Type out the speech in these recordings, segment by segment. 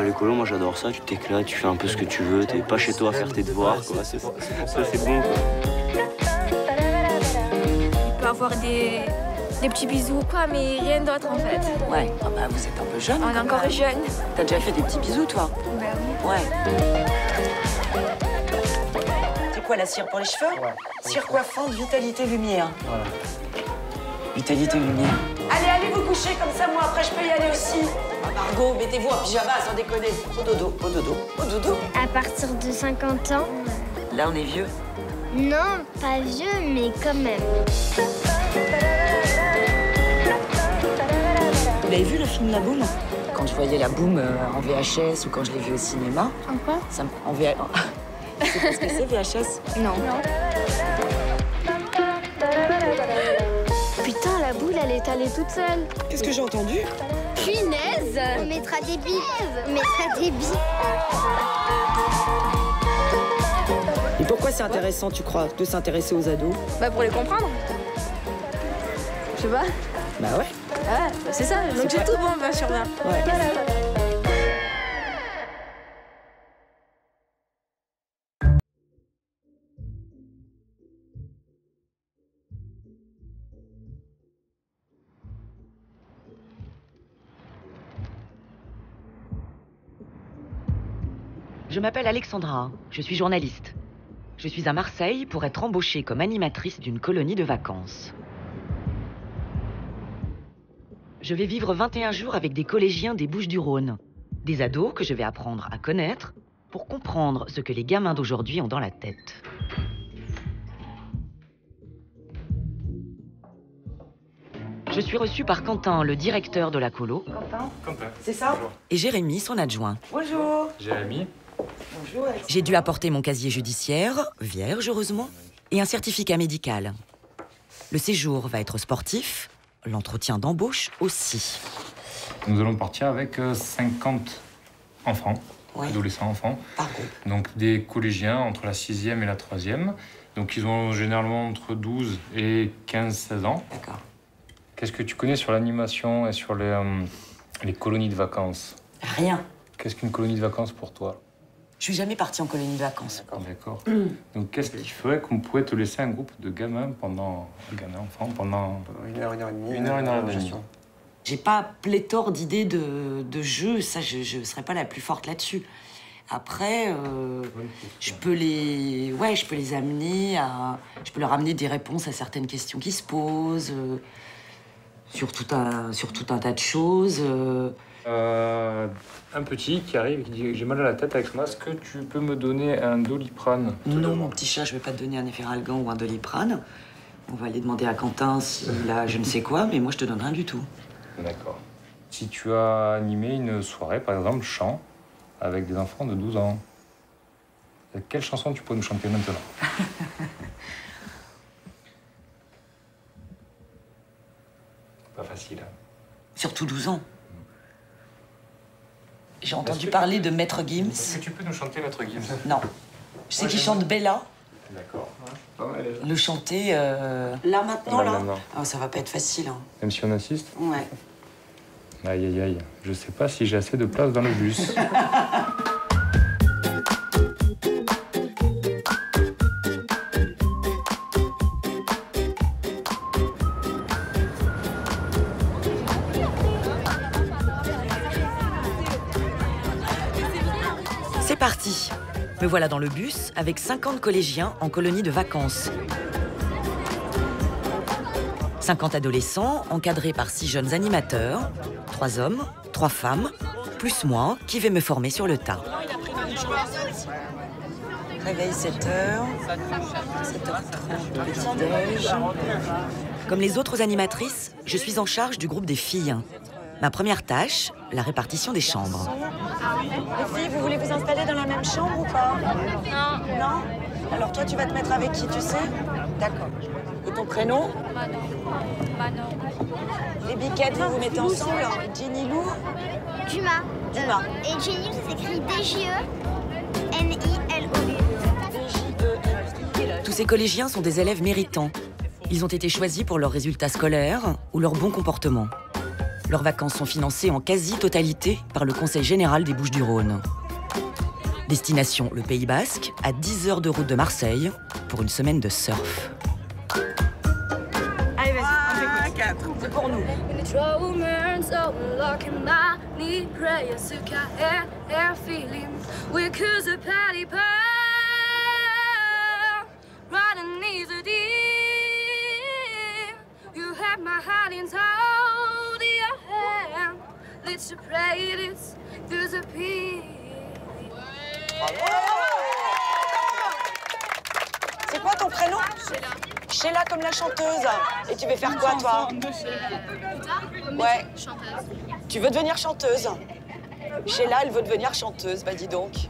les colos, moi j'adore ça, tu t'éclates, tu fais un peu ce que tu veux, t'es pas chez toi à faire tes devoirs, quoi. Ça c'est bon, quoi. Il peut avoir des petits bisous ou quoi, mais rien d'autre en fait. Ouais, ah bah, vous êtes un peu jeune. On est encore jeune. T'as déjà fait des petits bisous, toi? Ben oui. Ouais. C'est quoi, la cire pour les cheveux? Ouais. Cire coiffante, vitalité, lumière. Voilà. Vitalité, lumière. Allez vous coucher, comme ça, moi, après, je peux y aller aussi. Ah, Margot, mettez-vous en pyjama, sans déconner. Au dodo, au dodo, au dodo. À partir de 50 ans? Là, on est vieux. Non, pas vieux, mais quand même. Vous avez vu le film La Boum? Quand je voyais La Boum en VHS ou quand je l'ai vu au cinéma. En quoi? En VHS. C'est pas ce que c'est, VHS? Non. Putain, la boule, elle est allée toute seule. Qu'est-ce que j'ai entendu? Punaise! On mettra des billes. On mettra des billes. Et pourquoi c'est intéressant, tu crois, de s'intéresser aux ados? Bah pour les comprendre. Je sais pas. Bah ouais. Ouais, bah c'est ça. Donc j'ai tout bon, bien sûr bien. Ouais. Je m'appelle Alexandra, je suis journaliste. Je suis à Marseille pour être embauchée comme animatrice d'une colonie de vacances. Je vais vivre 21 jours avec des collégiens des Bouches-du-Rhône. Des ados que je vais apprendre à connaître pour comprendre ce que les gamins d'aujourd'hui ont dans la tête. Je suis reçue par Quentin, le directeur de la colo. Quentin. C'est ça? Bonjour. Et Jérémy, son adjoint. Bonjour. Jérémy. Bonjour. J'ai dû apporter mon casier judiciaire, vierge heureusement, et un certificat médical. Le séjour va être sportif, l'entretien d'embauche aussi. Nous allons partir avec 50 enfants, Ouais. adolescents enfants. Par groupe. Donc des collégiens entre la 6e et la 3e. Donc ils ont généralement entre 12 et 15-16 ans. D'accord. Qu'est-ce que tu connais sur l'animation et sur les colonies de vacances? Rien. Qu'est-ce qu'une colonie de vacances pour toi? Je suis jamais partie en colonie de vacances. D'accord. Donc qu'est-ce qui ferait qu'on pourrait te laisser un groupe de gamins enfants pendant 1h30. 1h30. J'ai pas pléthore d'idées de jeux, ça je serais pas la plus forte là-dessus. Après, je peux les amener à... Je peux leur amener des réponses à certaines questions qui se posent, sur tout un tas de choses. Un petit qui arrive et qui dit « J'ai mal à la tête avec moi, est-ce que tu peux me donner un Doliprane ?» Non, mon petit chat, je vais pas te donner un Efferalgan ou un Doliprane. On va aller demander à Quentin s'il a je ne sais quoi, mais moi je te donne rien du tout. D'accord. Si tu as animé une soirée, par exemple, chant, avec des enfants de 12 ans, quelle chanson tu peux nous chanter maintenant? Pas facile, hein. Surtout 12 ans. J'ai entendu parler de Maître Gims. Est-ce que tu peux nous chanter Maître Gims? Non. Je sais qu'il chante Bella. D'accord. Pas mal, déjà. Le chanter là maintenant, là. Ah, ça va pas être facile. Hein. Même si on insiste? Ouais. Aïe, aïe, aïe. Je sais pas si j'ai assez de place dans le bus. C'est parti. Me voilà dans le bus avec 50 collégiens en colonie de vacances. 50 adolescents encadrés par 6 jeunes animateurs, 3 hommes, 3 femmes, plus moi qui vais me former sur le tas. Réveil 7h, 7h30, petit-déj. Comme les autres animatrices, je suis en charge du groupe des filles. Ma première tâche, la répartition des chambres. Les filles, vous voulez vous installer dans la même chambre ou pas? Non. Non? Alors toi, tu vas te mettre avec qui, tu sais? D'accord. Et ton prénom? Manon. Les biquettes, vous vous mettez ensemble? Jenny Lou? Duma. Duma. Et Jenny, ça s'écrit D-J-E-N-I-L-O-U. Tous ces collégiens sont des élèves méritants. Ils ont été choisis pour leurs résultats scolaires ou leur bon comportement. Leurs vacances sont financées en quasi-totalité par le Conseil général des Bouches-du-Rhône. Destination le Pays Basque, à 10 heures de route de Marseille, pour une semaine de surf. Allez, vas-y, on t'écoute. C'est pour nous. C'est quoi ton prénom? Sheila. Sheila comme la chanteuse. Et tu veux faire quoi, toi? Ouais. Chanteuse. Tu veux devenir chanteuse? Sheila, elle veut devenir chanteuse, bah dis donc.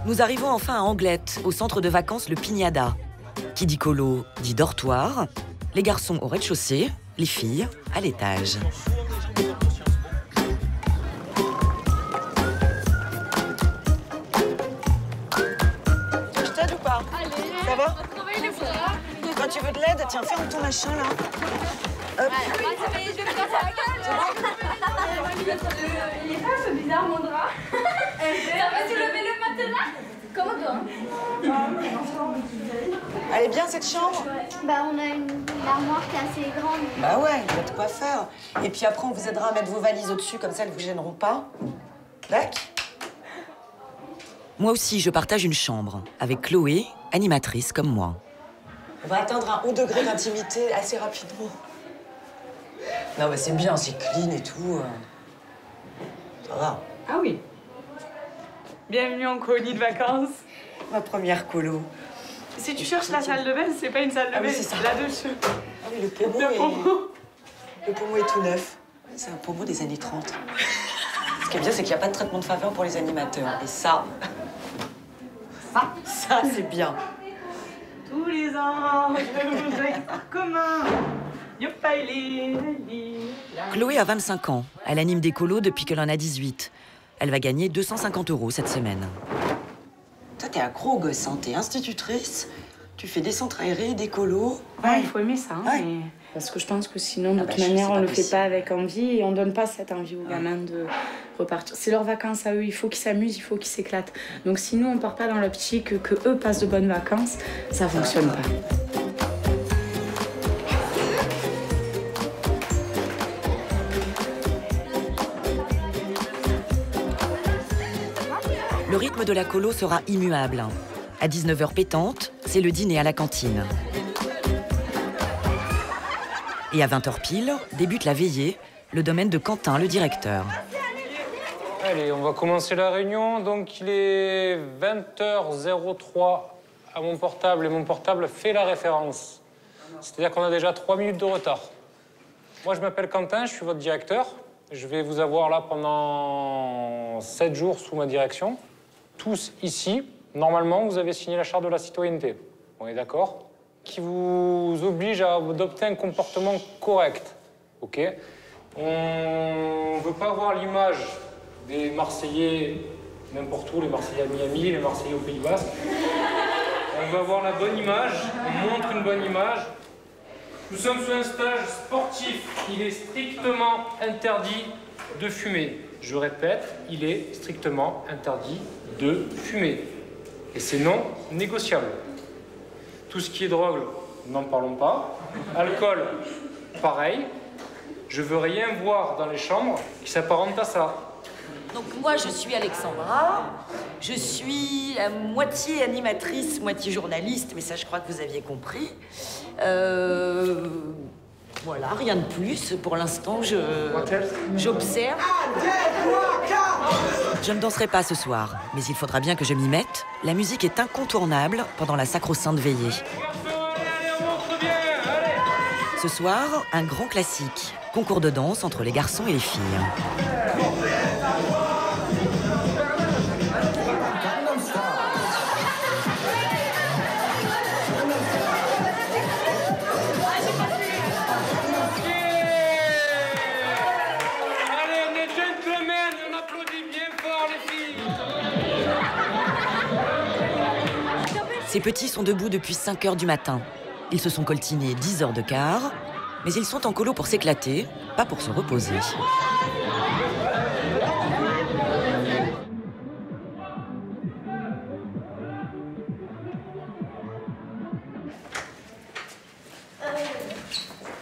Nous arrivons enfin à Anglette, au centre de vacances Le Pignada. Qui dit colo dit dortoir. Les garçons au rez-de-chaussée, les filles à l'étage. Je t'aide ou pas? Ça va? Quand tu veux de l'aide, tiens, ferme ton machin là. Hop. Il est pas un peu bizarre mon drap. Ça va soulever le matelas? Comment toi? Elle est bien cette chambre? Bah, on a une armoire qui est assez grande. Bah ouais, il y a de quoi faire. Et puis après, on vous aidera à mettre vos valises au-dessus, comme ça elles vous gêneront pas. Clac. Moi aussi, je partage une chambre avec Chloé, animatrice comme moi. On va atteindre un haut degré d'intimité assez rapidement. Non, mais c'est bien, c'est clean et tout. Ça va. Ah oui. Bienvenue en colonie de vacances. Ma première colo. Si tu cherches la salle de bain, c'est pas une salle de bain, oui, c'est ça. là-dessus. Ah oui, le pommeau est tout neuf. C'est un pommeau des années 30. Ce qui est bien, c'est qu'il n'y a pas de traitement de faveur pour les animateurs. Et ça, c'est bien. Tous les ans, je voudrais commun. Chloé a 25 ans. Elle anime des colos depuis qu'elle en a 18. Elle va gagner 250 € cette semaine. Toi, t'es accro aux gosses, hein. T'es institutrice, tu fais des centres aérés, des colos. Ouais, il faut aimer ça. Hein, ouais. mais... Parce que je pense que sinon, de toute je manière, sais on pas le fait possible. pas avec envie et on donne pas cette envie aux gamins de repartir. C'est leurs vacances à eux, il faut qu'ils s'amusent, il faut qu'ils s'éclatent. Donc si nous, on part pas dans l'optique que eux passent de bonnes vacances, ça fonctionne pas. Le rythme de la colo sera immuable. À 19h pétante, c'est le dîner à la cantine. Et à 20h pile, débute la veillée, le domaine de Quentin, le directeur. Allez, on va commencer la réunion. Donc, il est 20h03 à mon portable et mon portable fait la référence. C'est-à-dire qu'on a déjà 3 minutes de retard. Moi, je m'appelle Quentin, je suis votre directeur. Je vais vous avoir là pendant 7 jours sous ma direction. Tous ici, normalement, vous avez signé la charte de la citoyenneté. On est d'accord? Qui vous oblige à adopter un comportement correct. OK? On ne veut pas voir l'image des Marseillais n'importe où, les Marseillais à Miami, les Marseillais au Pays Basque. On veut avoir la bonne image, on montre une bonne image. Nous sommes sur un stage sportif. Il est strictement interdit de fumer. Je répète, il est strictement interdit de fumer. Et c'est non négociable. Tout ce qui est drogue, n'en parlons pas. Alcool, pareil. Je veux rien voir dans les chambres qui s'apparente à ça. Donc moi, je suis Alexandra. Je suis à moitié animatrice, moitié journaliste, mais ça, je crois que vous aviez compris. Voilà, rien de plus. Pour l'instant, j'observe. Je ne danserai pas ce soir, mais il faudra bien que je m'y mette. La musique est incontournable pendant la sacro-sainte veillée. Ce soir, un grand classique. Concours de danse entre les garçons et les filles. Ces petits sont debout depuis 5 h du matin. Ils se sont coltinés 10 heures de quart. Mais ils sont en colo pour s'éclater, pas pour se reposer.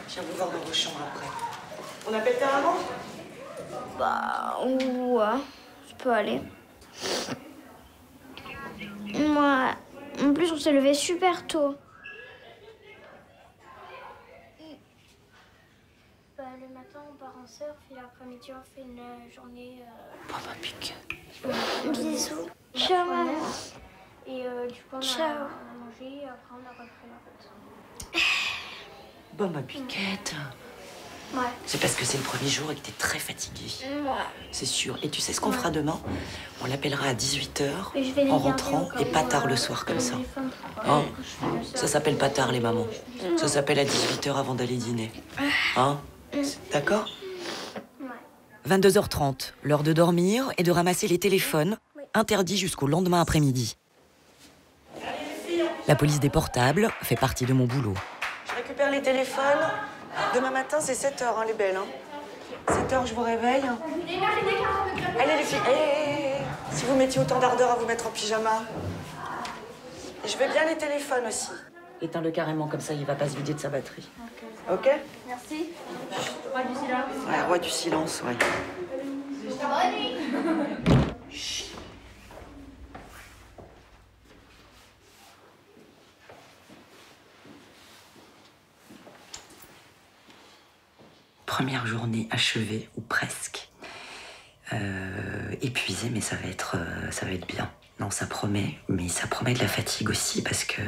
Je viens vous voir dans vos chambres après. On appelle ta maman? Bah, ouais, je peux aller. Moi, en plus, on s'est levé super tôt. Bah, le matin, on part en surf et l'après-midi, on fait une journée. Maman pique. Bisous. Ciao, maman. Et du coup, on a mangé et après, on a repris la route. Bon, ma piquette. Ouais. C'est parce que c'est le premier jour et que t'es très fatiguée. C'est sûr. Et tu sais ce qu'on fera demain? On l'appellera à 18h en rentrant et pas tard le soir comme ça. Hein? Ça s'appelle pas tard les mamans. Ça s'appelle à 18h avant d'aller dîner. Hein? D'accord? 22h30, l'heure de dormir et de ramasser les téléphones, interdits jusqu'au lendemain après-midi. La police des portables fait partie de mon boulot. Je récupère les téléphones. Demain matin, c'est 7h, hein, les belles. Hein. 7h, je vous réveille. Allez, les filles. Si vous mettiez autant d'ardeur à vous mettre en pyjama. Et je veux bien les téléphones aussi. Éteins-le carrément, comme ça il va pas se vider de sa batterie. Ok? Merci. Roi du silence. Ouais, roi du silence, ouais. Bonne nuit. Chut. Première journée achevée, ou presque. Épuisée, mais ça va être bien. Non, ça promet, mais ça promet de la fatigue aussi, parce que,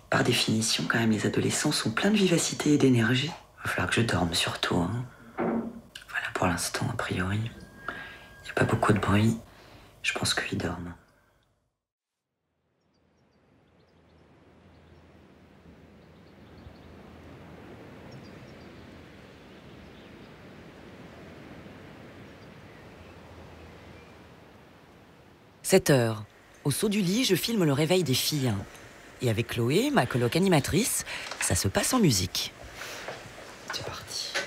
par définition, quand même, les adolescents sont pleins de vivacité et d'énergie. Il va falloir que je dorme, surtout. Hein. Voilà, pour l'instant, a priori. Il n'y a pas beaucoup de bruit. Je pense qu'ils dorment. « 7h. Au saut du lit, je filme le réveil des filles. Et avec Chloé, ma coloc animatrice, ça se passe en musique. C'est parti. «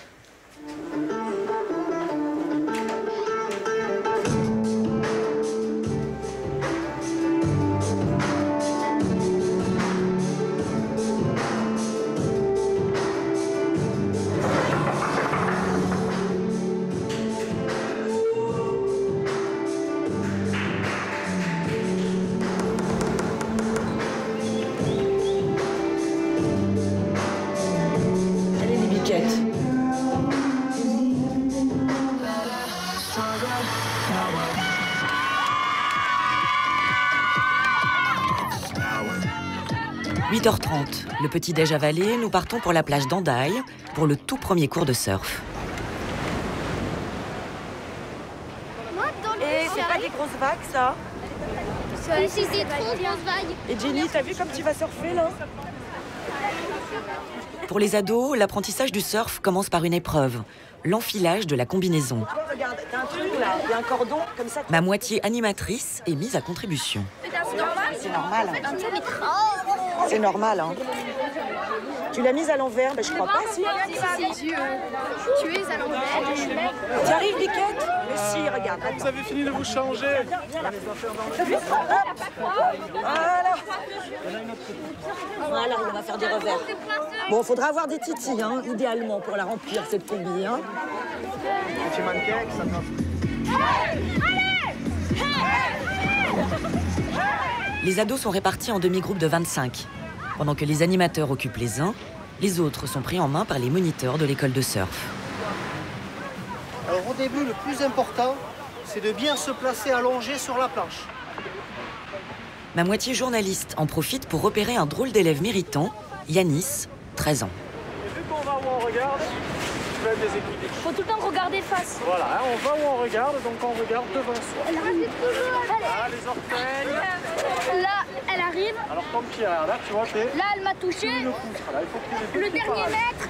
8h30, le petit-déj avalé, nous partons pour la plage d'Andaï pour le tout premier cours de surf. Et c'est pas des grosses vagues, ça? C'est des trop grosses vagues. Et Jenny, t'as vu comme tu vas surfer, là? Pour les ados, l'apprentissage du surf commence par une épreuve, l'enfilage de la combinaison. Regarde, t'as un truc, là, il y a un cordon, comme ça. Ma moitié animatrice est mise à contribution. C'est normal. Hein. C'est normal, hein. Tu l'as mise à l'envers, mais je crois pas, si. Tu es à l'envers. Tu arrives, Biquette? Mais si, regarde. Vous avez fini de vous changer. Voilà, on va faire des revers. Bon, faudra avoir des titis, hein, idéalement, pour la remplir, cette combi, hein. Petit mannequin, ça va. Les ados sont répartis en demi-groupes de 25. Pendant que les animateurs occupent les uns, les autres sont pris en main par les moniteurs de l'école de surf. Alors au début, le plus important, c'est de bien se placer allongé sur la planche. Ma moitié journaliste en profite pour repérer un drôle d'élève méritant, Yanis, 13 ans. Et vu qu'on va où on regarde, tu vas être déséquilibré. Faut tout le temps regarder face. Voilà, hein, on va où on regarde, donc on regarde devant soi. Ah, les orteils. Là, elle arrive. Alors ton pied, là, tu vois, t'es... Là, elle m'a touché. Le pouce, voilà, il faut que tu les Le dernier mètre.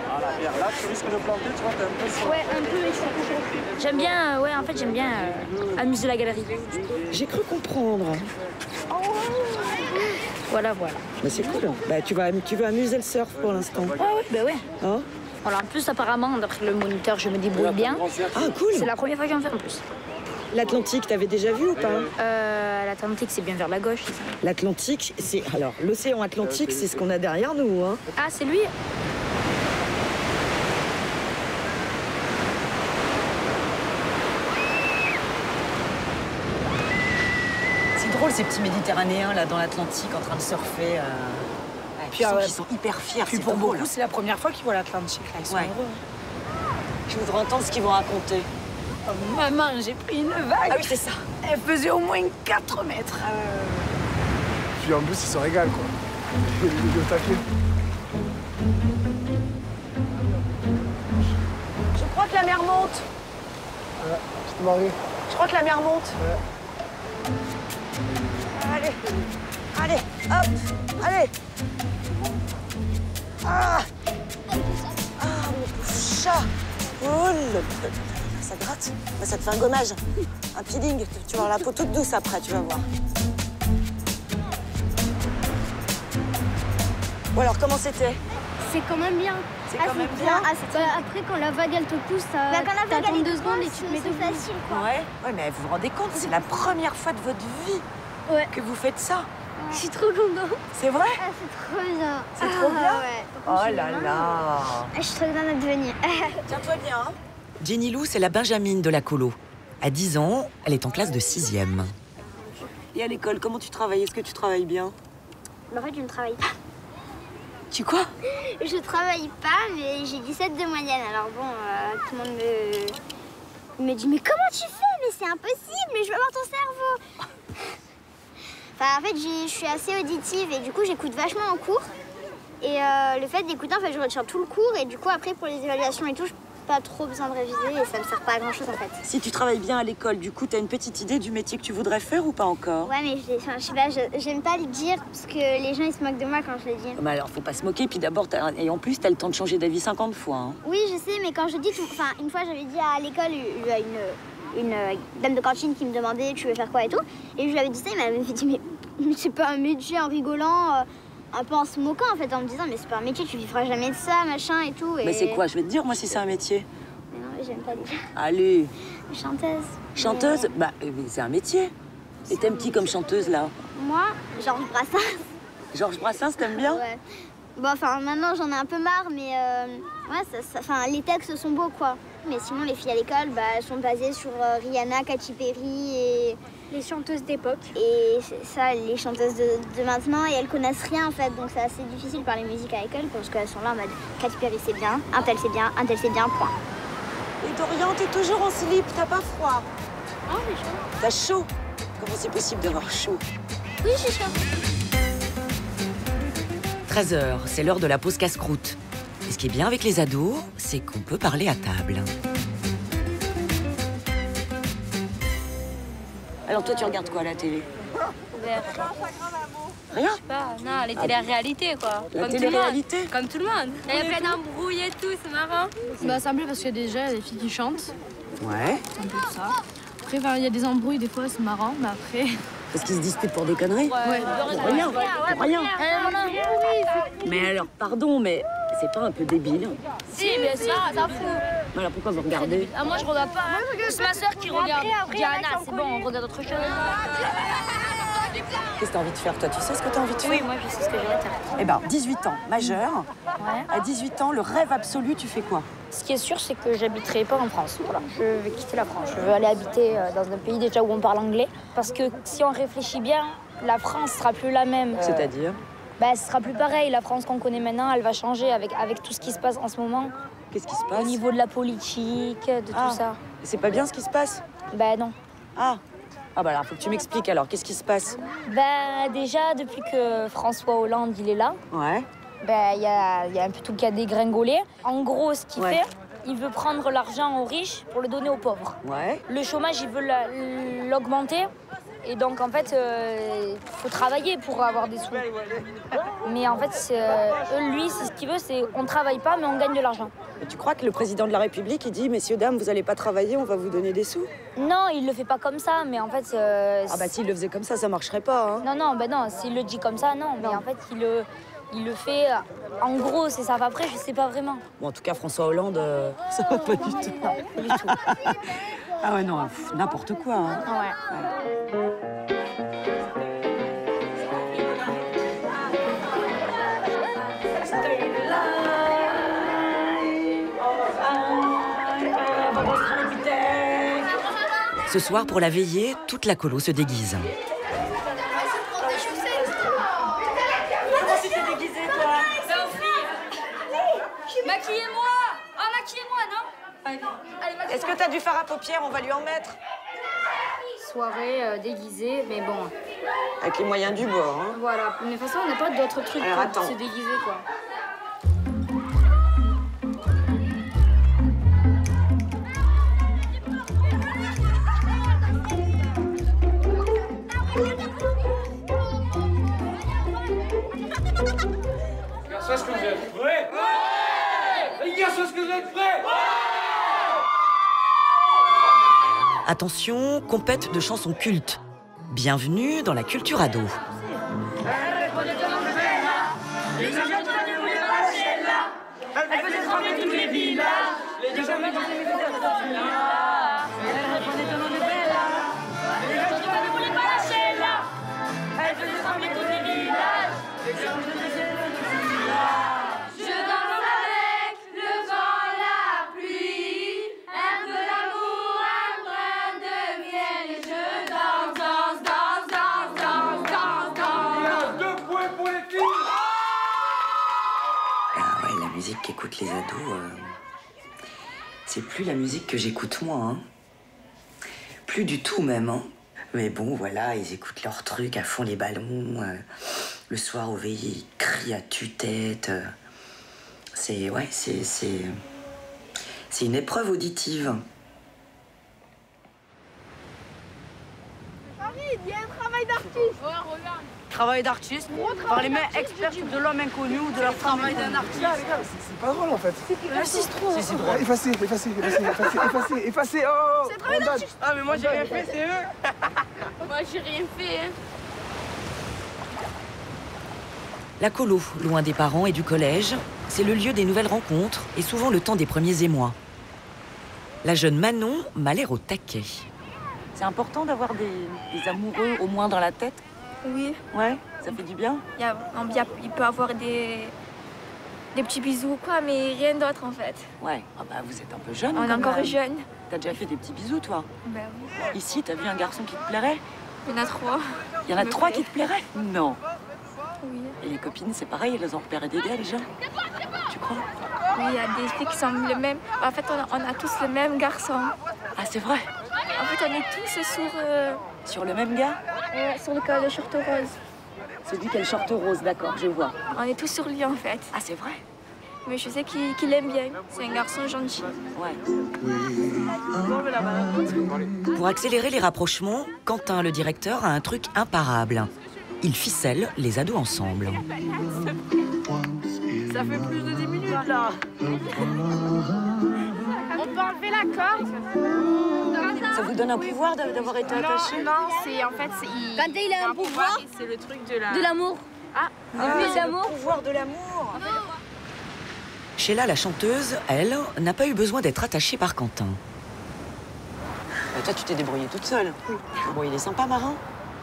Voilà, bien, là, tu risques de planter, tu vois, t'es un peu sur... Ouais, un peu, mais je suis chaud. J'aime bien, ouais, en fait, j'aime bien amuser la galerie. J'ai cru comprendre. Voilà, voilà. Bah, c'est cool. Bah, tu veux amuser le surf pour l'instant. Ah oui, bah ouais. Hein? Voilà, en plus, apparemment, d'après le moniteur, je me débrouille bien. Ah, cool. C'est la première fois que j'en fais en plus. L'Atlantique, t'avais déjà vu ou pas? L'Atlantique, c'est bien vers la gauche, c'est ça? L'Atlantique, c'est... Alors, l'océan Atlantique, c'est ce qu'on a derrière nous, hein. Ah, c'est lui? C'est drôle, ces petits Méditerranéens, là, dans l'Atlantique, en train de surfer. Puis ils sont hyper fiers, Puis pour beaucoup, c'est la première fois qu'ils voient l'Atlantique, là. Ils sont heureux. Je voudrais entendre ce qu'ils vont raconter. Oh, maman, j'ai pris une vague. Ah oui, c'est ça. Elle faisait au moins 4 mètres. Puis en plus, ils se régalent, quoi. Le taquet. Je crois que la mer monte. Petite marée. Je crois que la mer monte. Allez, allez, hop, allez. Ah, mon pauvre chat. Oh, ça gratte. Bah, ça te fait un gommage, un peeling. Tu vas avoir la peau toute douce après, tu vas voir. Bon alors, comment c'était? C'est quand même bien. C'est quand même bien. Après, quand la vague, elle te pousse, t'attends 2 secondes et tu te mets tout facile, quoi. Ouais, mais vous vous rendez compte, c'est la première fois de votre vie que vous faites ça. Je suis trop contente. C'est vrai? Ah, c'est trop bien. C'est trop bien? Ouais. Oh là là. Je suis trop contente d'être venue. Tiens-toi bien, hein. Jenny Lou, c'est la Benjamine de la colo. À 10 ans, elle est en classe de 6e. Et à l'école, comment tu travailles? Est-ce que tu travailles bien? En fait, je ne travaille pas. Tu quoi? Je travaille pas, mais j'ai 17 de moyenne. Alors bon, tout le monde me dit « Mais comment tu fais? Mais c'est impossible, mais je veux voir ton cerveau !» Enfin, en fait, je suis assez auditive et du coup, j'écoute vachement en cours. Et le fait d'écouter, en fait, je retiens tout le cours. Et du coup, après, pour les évaluations et tout, je n'ai pas trop besoin de réviser et ça me sert pas à grand-chose, en fait. Si tu travailles bien à l'école, du coup, t'as une petite idée du métier que tu voudrais faire ou pas encore? Ouais, mais je sais pas, j'aime pas le dire parce que les gens, ils se moquent de moi quand je le dis. Bah alors, faut pas se moquer, puis d'abord, et en plus, t'as le temps de changer d'avis 50 fois. Hein. Oui, je sais, mais quand je dis tout... Enfin, une fois, j'avais dit à l'école, il y a une dame de cantine qui me demandait « Tu veux faire quoi ?» et tout. Et je lui avais dit ça, et elle m'avait dit « Mais c'est pas un métier, en rigolant, un peu en se moquant, en fait, en me disant « Mais c'est pas un métier, tu vivras jamais de ça, machin, et tout. » Mais c'est quoi? Je vais te dire, moi, si c'est un métier. Mais non, j'aime pas le dire. Allez. Chanteuse. Chanteuse? Mais... Bah, c'est un métier. Et t'aimes qui comme chanteuse, là? Moi, Georges Brassens. Georges Brassens, t'aimes bien? Ouais. Bon, enfin, maintenant, j'en ai un peu marre, mais ouais, les textes sont beaux, quoi. Mais sinon, les filles à l'école, bah, elles sont basées sur Rihanna, Katy Perry et... Les chanteuses d'époque. Et c'est ça, les chanteuses de maintenant, et elles connaissent rien, en fait. Donc, c'est assez difficile de parler musique à l'école, parce qu'elles sont là en mode Katy Perry, c'est bien, un tel, c'est bien, un tel, c'est bien, point. Et Dorian, t'es toujours en slip, t'as pas froid? Oh, j'ai chaud. T'as chaud? Comment c'est possible d'avoir chaud? Oui, j'ai chaud. 13h, c'est l'heure de la pause casse-croûte. Et ce qui est bien avec les ados, c'est qu'on peut parler à table. Alors toi, tu regardes quoi à la télé? Rien? Je sais pas, non, les téléréalités, quoi. La télé-réalité? Comme tout le monde. Il y a plein d'embrouilles et tout, c'est marrant. Bah, ça me plaît parce que déjà, il y a des filles qui chantent. Ouais. C'est un peu ça. Après, il y a des embrouilles, des fois, c'est marrant, mais après... Parce qu'ils se disputent pour des conneries? Ouais. Pour rien. Pour rien. Mais alors, pardon, mais c'est pas un peu débile? Si, mais ça fout. Alors pourquoi vous regardez? Ah, moi, je regarde pas. C'est ma soeur qui regarde. Diana, c'est bon, on regarde autre chose. Qu'est-ce que t'as envie de faire, toi? Tu sais ce que t'as envie de faire? Oui, moi, je sais ce que j'ai envie de faire. Eh ben, 18 ans, majeur. Ouais. À 18 ans, le rêve absolu, tu fais quoi? Ce qui est sûr, c'est que j'habiterai pas en France. Voilà. Je vais quitter la France. Je veux aller habiter dans un pays déjà où on parle anglais. Parce que si on réfléchit bien, la France sera plus la même. C'est-à-dire? Bah, ce sera plus pareil. La France qu'on connaît maintenant, elle va changer avec tout ce qui se passe en ce moment. Qu'est-ce qui se passe? Au niveau de la politique, de tout ça. C'est pas bien ce qui se passe? Bah non. Ah bah alors, faut que tu m'expliques alors. Qu'est-ce qui se passe? Bah déjà, depuis que François Hollande, il est là, Ouais. bah, y a un peu tout qui a dégringolé. En gros, ce qu'il fait, il veut prendre l'argent aux riches pour le donner aux pauvres. Ouais. Le chômage, il veut l'augmenter Et donc, en fait, faut travailler pour avoir des sous. Mais en fait, lui, ce qu'il veut, c'est on travaille pas, mais on gagne de l'argent. Et tu crois que le président de la République, il dit « Messieurs, dames, vous n'allez pas travailler, on va vous donner des sous ». Non, il le fait pas comme ça, mais en fait... Ah bah s'il le faisait comme ça marcherait pas, hein. Non, s'il le dit comme ça, non. Mais en fait, il le fait... En gros, c'est ça. Après, je sais pas vraiment. Bon, en tout cas, François Hollande, ça va pas du tout. Non, pas du tout. Ah ouais, non, n'importe quoi. Hein. Ouais. Ce soir, pour la veillée, toute la colo se déguise. Maquillez-moi! Oh, maquillez-moi, non? Est-ce que t'as du fard à paupières? On va lui en mettre. Soirée déguisée, mais bon. Avec les moyens du bord, hein. Voilà. Mais de toute façon, on n'a pas d'autres trucs pour se déguiser, quoi. Garçons, est-ce que vous êtes prêts? Ouais! Les garçons, est-ce que vous êtes prêts? Ouais! Attention, compète de chansons cultes. Bienvenue dans la culture ado. Elle faisait trembler tous les villages. Les gens mettent les musiques de elle répondait au nom de Bella. Les gens ne voulaient pas lâcher là. Elle faisait trembler tous les villages. Les gens ne voulaient pas. Je danse avec le vent, la pluie, un peu d'amour, un brin de miel. Et je danse, danse, danse, danse, danse, danse, danse. 2 points pour les filles. Ah ouais, la musique qu'écoutent les ados, c'est plus la musique que j'écoute moi. Hein. Plus du tout même. Hein. Mais bon, voilà, ils écoutent leurs trucs à fond les ballons. Le soir au veillées, ils crient à tue-tête. C'est une épreuve auditive. Il y a un travail d'artiste. Ouais, regarde. Travail d'artiste par les mains experts de l'homme inconnu ou de la femme inconnue. Les gars, c'est pas drôle en fait. C'est trop. C'est drôle. Effacez. Oh, c'est travail d'artiste. Ah, mais moi j'ai rien fait, c'est eux. Moi j'ai rien fait. Hein. La colo, loin des parents et du collège, c'est le lieu des nouvelles rencontres et souvent le temps des premiers émois. La jeune Manon m'a l'air au taquet. C'est important d'avoir des amoureux au moins dans la tête. Oui. Ouais, ça fait du bien. Il peut avoir des petits bisous ou quoi, mais rien d'autre en fait. Ouais, ah bah vous êtes un peu jeune. On est encore jeune. T'as déjà fait des petits bisous toi? Ben oui. Ici, t'as vu un garçon qui te plairait? Il y en a 3. Il y en a 3 qui te plairaient? Non. Oui. Et les copines, c'est pareil, elles ont repéré des gars déjà? Tu crois? Oui, il y a des filles qui sont les mêmes. En fait, on a tous le même garçon. Ah, c'est vrai? En fait, on est tous sur le même gars? Sur le cas de short rose. Celui qui a le short rose, d'accord, je vois. On est tous sur lui en fait. Ah, c'est vrai? Mais je sais qu'il aime bien. C'est un garçon gentil. Ouais. Pour accélérer les rapprochements, Quentin, le directeur, a un truc imparable. Il ficelle les ados ensemble. Ça fait plus de 10 minutes là. On peut enlever la corde. Ça vous donne un pouvoir d'avoir été attaché? Non, c'est en fait... Quand il a un pouvoir, c'est le truc de l'amour. Le pouvoir de l'amour. Sheila, la chanteuse, elle, n'a pas eu besoin d'être attachée par Quentin. Bah, toi, tu t'es débrouillée toute seule. Bon, il est sympa, Marin?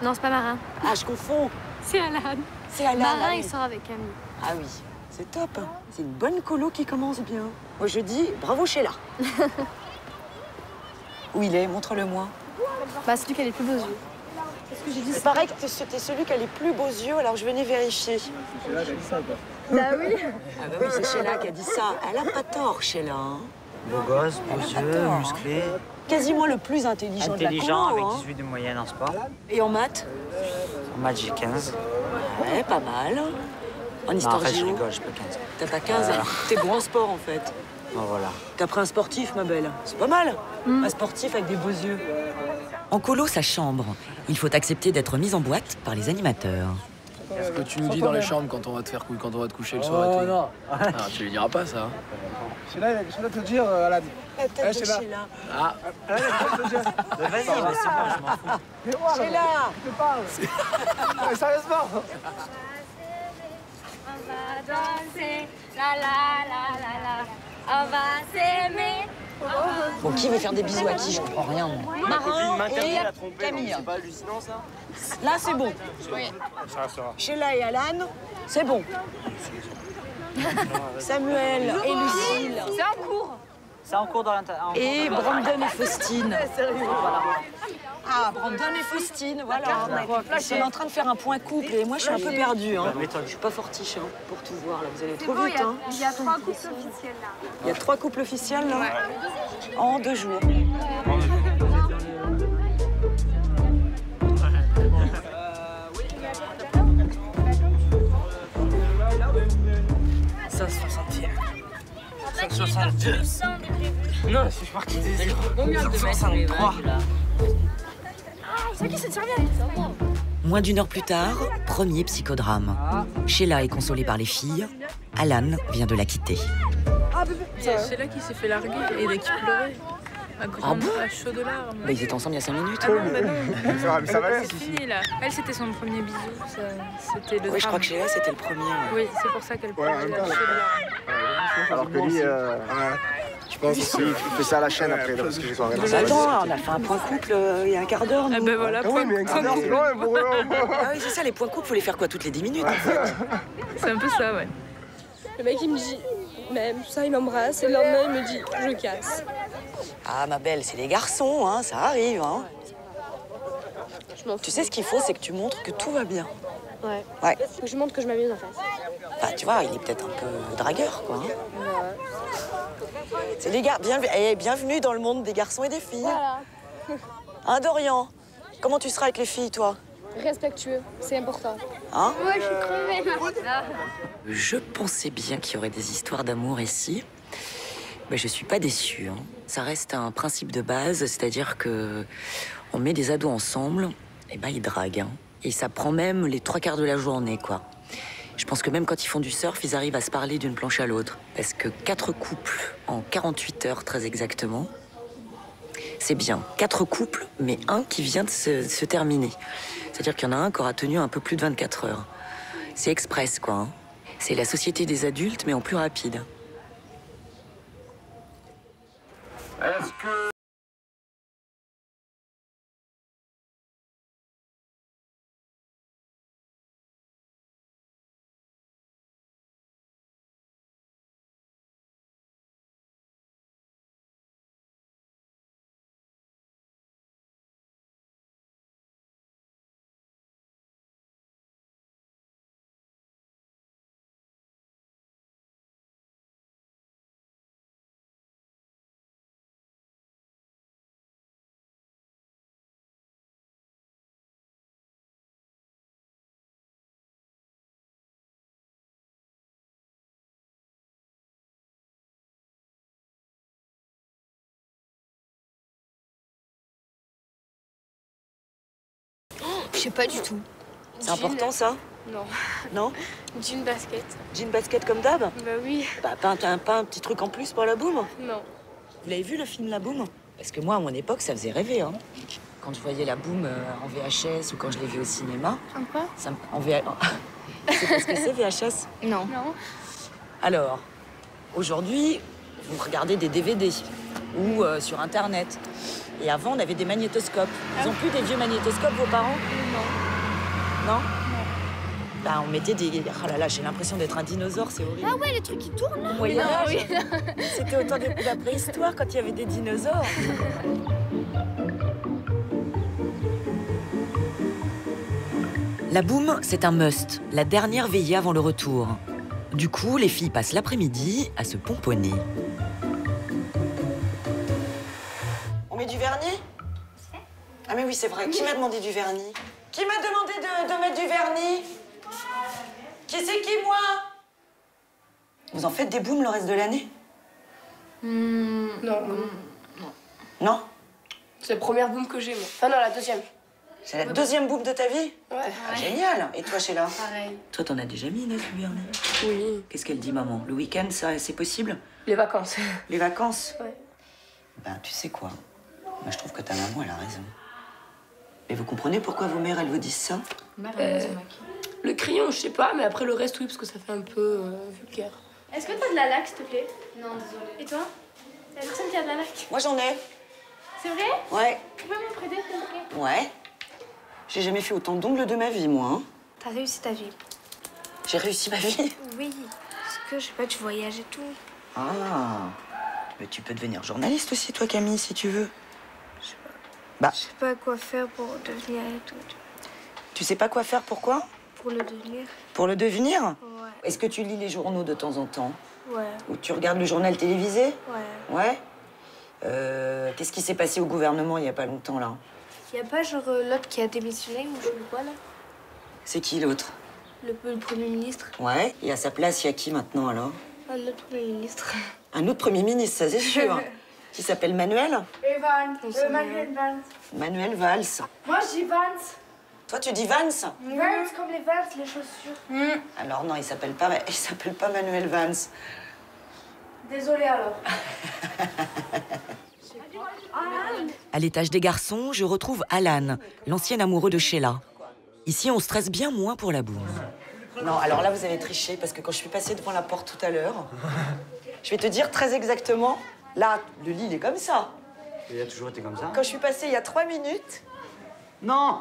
Non, c'est pas Marin. Ah, je confonds. C'est Alan. C'est Alan. Marin, il sort avec Camille. Ah oui, c'est top. C'est une bonne colo qui commence bien. Moi, je dis bravo, Sheila. Où il est? Montre-le-moi. Bah, c'est lui qui a les plus beaux yeux. Il paraît que t'es celui qui a les plus beaux yeux, alors je venais vérifier. C'est Sheila qui a dit ça, quoi. Bah oui. Ah bah oui, c'est Sheila qui a dit ça. Elle a pas tort, Sheila. Hein. Beau gosse, beaux yeux, musclé. Quasiment le plus intelligent de la colo, avec hein. 18 de moyenne en sport. Et en maths? En maths, j'ai 15. Ouais, pas mal. En histoire non, en fait, je géo? rigole, j'ai pas 15. T'as pas 15? T'es bon en sport, en fait. Bon, voilà. T'as pris un sportif, ma belle. C'est pas mal. Un sportif avec des beaux yeux. En colo, sa chambre. Il faut accepter d'être mis en boîte par les animateurs. Ce que tu nous dis dans les chambres quand on va te faire quand on va te coucher le soir et tout. Non. Ah, tu lui diras pas ça. Sheila te dire, Alan. La tête de Sheila. Ah. Alan, elle te dire. Vas-y, c'est moi, je m'en fous. Mais moi, Sheila. je te parle. Mais sérieusement. On va danser, la la la la la. On va s'aimer. Bon, qui veut faire des bisous à qui? Je comprends rien, moi. Marin et Camille. C'est pas hallucinant, ça? Là, c'est bon. Ça va. Sheila et Alan, c'est bon. Samuel et Lucille. C'est en cours. C'est en cours dans l'intérieur. Et Brandon et Faustine. Voilà. Ah, Brandon et Faustine, voilà. Ils sont en train de faire un point couple et moi, je suis un peu perdue. Hein. Je suis pas fortiche hein, pour tout voir, là. Vous allez trop vite. Hein. Il y a 3 couples officiels, là. Il y a 3 couples officiels, là, en 2 jours. Non, je suis parti des 0. Combien de mètres 3. C'est qui cette serviette? Moins d'1 heure plus tard, premier psychodrame. Sheila est consolée par les filles. Alan vient de la quitter. C'est Sheila qui s'est fait larguer et qui pleurait. À grande à chaud de larmes. Bah, ils étaient ensemble il y a 5 minutes. Ah non, bah non. Ça va, C'est fini là. Elle, c'était son premier bisou. C'était le Oui, je crois que Sheila, c'était le premier. Oui, c'est pour ça qu'elle pleurait. Elle a chaud de larmes. Alors que lui, je pense qu'il fait ça à la chaîne après, parce que j'ai soirée. Attends, on a fait un point couple il y a un quart d'heure. Ah ben voilà, point couple. Ah oui, c'est ça, les points couples, faut les faire quoi, toutes les 10 minutes en fait. C'est un peu ça, ouais. Le mec, il me dit, même ça, il m'embrasse, et le lendemain, il me dit, je casse. Ah, ma belle, c'est les garçons, hein, ça arrive. Hein. Tu sais, ce qu'il faut, c'est que tu montres que tout va bien. Ouais. Ouais. Faut que je montre que je m'amuse en fait. Enfin, tu vois, il est peut-être un peu dragueur, quoi. Hein. C'est les gars, bienvenue dans le monde des garçons et des filles. Voilà. Hein, Dorian? Comment tu seras avec les filles, toi? Respectueux, c'est important. Hein? Ouais, je suis crevée. Je pensais bien qu'il y aurait des histoires d'amour ici. Mais je suis pas déçue. Hein. Ça reste un principe de base, c'est-à-dire que on met des ados ensemble, et ben ils draguent. Hein. Et ça prend même les 3/4 de la journée, quoi. Je pense que même quand ils font du surf, ils arrivent à se parler d'une planche à l'autre. Parce que 4 couples en 48 heures, très exactement, c'est bien. 4 couples, mais un qui vient de se terminer. C'est-à-dire qu'il y en a un qui aura tenu un peu plus de 24 heures. C'est express, quoi. Hein. C'est la société des adultes, mais en plus rapide. Est-ce que... Je sais pas du tout. C'est important, ça? Non. Non? Jean basket. Jean basket comme d'hab? Bah oui. Bah, pas un petit truc en plus pour la boum? Non. Vous l'avez vu, le film La Boum? Parce que moi, à mon époque, ça faisait rêver. Hein. Quand je voyais la boum en VHS ou quand je l'ai vu au cinéma. En quoi? En VHS. C'est parce que c'est VHS? Non. Non. Alors, aujourd'hui, vous regardez des DVD ou sur Internet. Et avant, on avait des magnétoscopes. Ils ont plus des vieux magnétoscopes, vos parents? Non. Non? Bah, on mettait des... Oh là là, j'ai l'impression d'être un dinosaure, c'est horrible. Ah ouais, les trucs qui tournent là. Au Moyen-Âge, Oui. C'était au temps de la préhistoire, quand il y avait des dinosaures. La boum, c'est un must, la dernière veillée avant le retour. Du coup, les filles passent l'après-midi à se pomponner. On met du vernis? Ah mais oui, c'est vrai. Qui m'a demandé du vernis? Qui m'a demandé de mettre du vernis? Qui c'est qui, moi? Vous en faites des booms le reste de l'année? Non. Non? C'est la première boum que j'ai, moi. Enfin, non, la deuxième. C'est la deuxième boum de ta vie? Ouais. Ah, génial. Et toi, Sheila? Pareil. Toi, t'en as déjà mis, Inès, du vernis? Oui. Qu'est-ce qu'elle dit, maman? Le week-end, ça, c'est possible? Les vacances. Les vacances? Ouais. Ben, tu sais quoi? Moi, je trouve que ta maman, elle a raison. Mais vous comprenez pourquoi vos mères, elles vous disent ça? Le crayon, je sais pas, mais après le reste, oui, parce que ça fait un peu vulgaire. Est-ce que t'as de la laque, s'il te plaît? Non, désolée. Et toi? Y'a personne qui a de la laque? Moi, j'en ai. C'est vrai? Ouais. Tu peux m'en prêter, s'il te plaît? Ouais. J'ai jamais fait autant d'ongles de ma vie, moi. Hein. T'as réussi ta vie. J'ai réussi ma vie? Oui. Parce que, je sais pas, tu voyages et tout. Ah. Mais tu peux devenir journaliste aussi, toi, Camille, si tu veux. Je sais pas. Bah. Je sais pas quoi faire pour devenir et tout. Tu sais pas quoi faire, pourquoi? Pour le devenir. Pour le devenir? Ouais. Est-ce que tu lis les journaux de temps en temps? Ouais. Ou tu regardes le journal télévisé? Ouais. Ouais. Qu'est-ce qui s'est passé au gouvernement il y a pas longtemps, là? Y'a pas genre l'autre qui a démissionné ou je sais pas là? C'est qui, l'autre? Le Premier ministre. Ouais. Et à sa place, il y a qui maintenant, alors? Un autre Premier ministre. Un autre Premier ministre, ça c'est sûr. Qui s'appelle Manuel? Manuel Valls. Manuel Valls. Moi je dis Vance. Toi, tu dis Vance? Vance comme les Vans, les chaussures. Alors non, il s'appelle pas Manuel Vance. Désolée alors. À l'étage des garçons, je retrouve Alan, l'ancien amoureux de Sheila. Ici, on stresse bien moins pour la boum. Non, alors là, vous avez triché, parce que quand je suis passée devant la porte tout à l'heure, je vais te dire très exactement, là, le lit, il est comme ça. Il a toujours été comme ça? Quand je suis passée il y a 3 minutes... Non!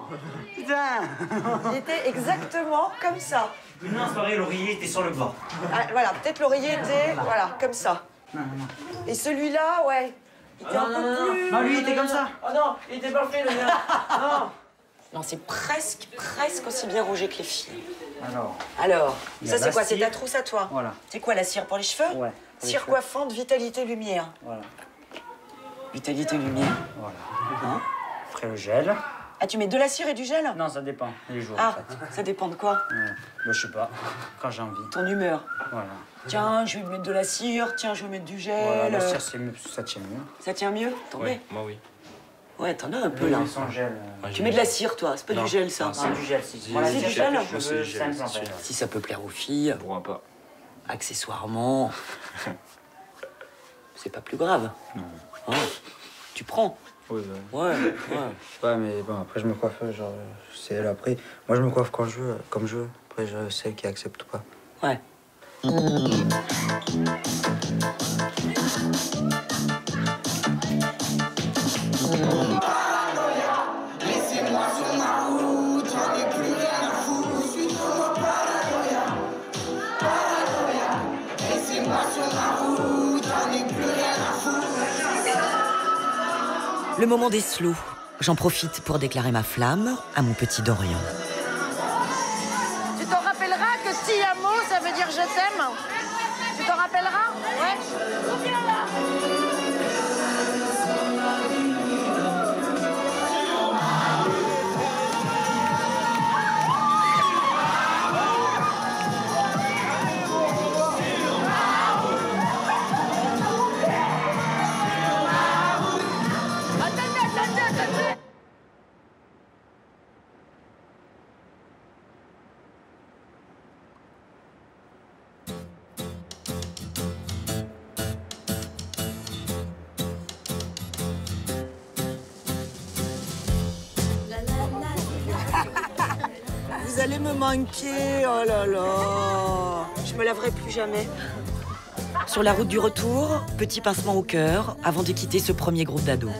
Putain! Il était exactement comme ça. Non, c'est pareil, l'oreiller était sur le bord. Ah, voilà, peut-être l'oreiller était, voilà, comme ça. Non. Et celui-là, ouais, il était un peu plus... Non, lui, il était comme ça. Oh non, il était parfait, le mien. Non. Non, c'est presque aussi bien rangé que les filles. Alors, ça c'est quoi? C'est ta trousse à toi? Voilà. C'est quoi, la cire pour les cheveux? Ouais. Cire coiffante, vitalité, lumière. Voilà. Vitalité, lumière. Voilà. Hein? Après le gel. Ah, tu mets de la cire et du gel? Non, ça dépend les jours. Ah, en fait. ça dépend de quoi? Ouais. Bah, je sais pas. Quand j'ai envie. Ton humeur. Voilà. Tiens, je vais mettre de la cire, tiens, je vais mettre du gel. Voilà, la cire, c'est mieux, ça tient mieux. Ça tient mieux? T'en mets? Moi, oui. Ouais, t'en as un peu là. Sans gel. Tu mets de la cire, toi, c'est pas du gel, ça. C'est du gel, si. Voilà, c'est du gel. C'est simple, en fait. Si ça peut plaire aux filles, Pourquoi pas? accessoirement, c'est pas plus grave. Non. Hein, tu prends. Oui, Ouais. Ouais, mais bon, après, je me coiffe, genre, c'est elle après. Moi, je me coiffe quand je veux, comme je veux. Après, c'est elle qui accepte ou pas. Ouais. Laissez-moi sur ma route, j'en ai plus rien à foutre. Je suis trop paranoïa. Laissez-moi sur ma route, j'en ai plus rien à foutre. Le moment des slows. J'en profite pour déclarer ma flamme à mon petit Dorian. Tu t'en rappelleras que ti amo, ça veut dire je t'aime? Tu t'en rappelleras? Ouais. Vous allez me manquer, oh là là. Je me laverai plus jamais. Sur la route du retour, petit pincement au cœur avant de quitter ce premier groupe d'ados.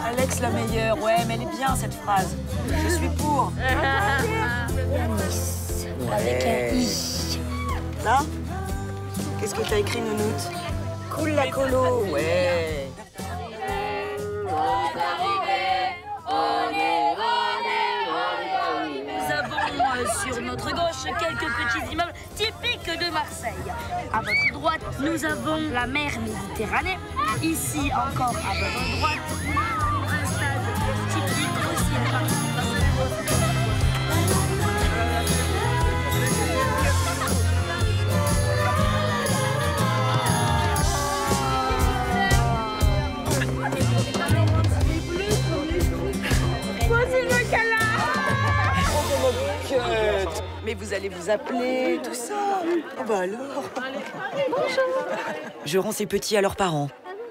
Alex la meilleure, ouais, mais elle est bien cette phrase. Je suis pour. Avec un i. Là? Qu'est-ce que t'as écrit, Nounoute? Cool la colo, ouais. Nous avons sur notre gauche quelques petits immeubles typiques de Marseille. À votre droite, nous avons la mer Méditerranée. Ici encore à votre droite, un stade typique aussi de Marseille. allez vous appeler, tout ça. Oh bah alors. Bonjour. Je rends ces petits à leurs parents.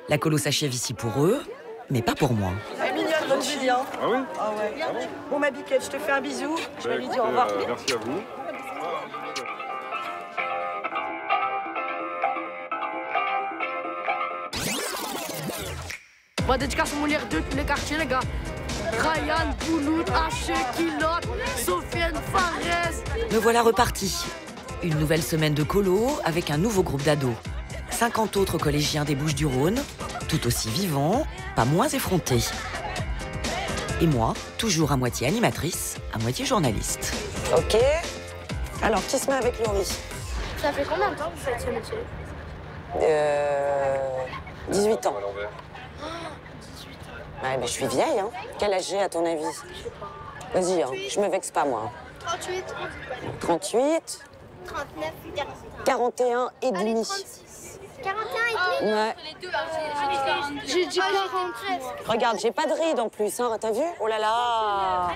La colo s'achève ici pour eux, mais pas pour moi. Elle est mignonne, votre fille, hein. Ah oui? Ah ouais. Bon, ma biquette, je te fais un bisou. Je vais lui dire au revoir. Merci à vous. Bah, dédicace à mon lire de tous les quartiers, les gars. Ryan, Bouloud, Haché, Kilot, Sofiane, Fares. Me voilà reparti. Une nouvelle semaine de colo avec un nouveau groupe d'ados. 50 autres collégiens des Bouches-du-Rhône, tout aussi vivants, pas moins effrontés. Et moi, toujours à moitié animatrice, à moitié journaliste. Ok. Alors, qui se met avec Laurie? Ça fait combien de temps que vous faites ce métier? 18 ans. Ouais, mais je suis vieille, hein. Quel âge j'ai, à ton avis? Vas-y, hein. Je me vexe pas, moi. 38. 38. 39. 41 et demi. Allez, 36. 41 et demi? Ouais. J'ai dit 40. Regarde, j'ai pas de ride en plus, hein. T'as vu? Oh là là.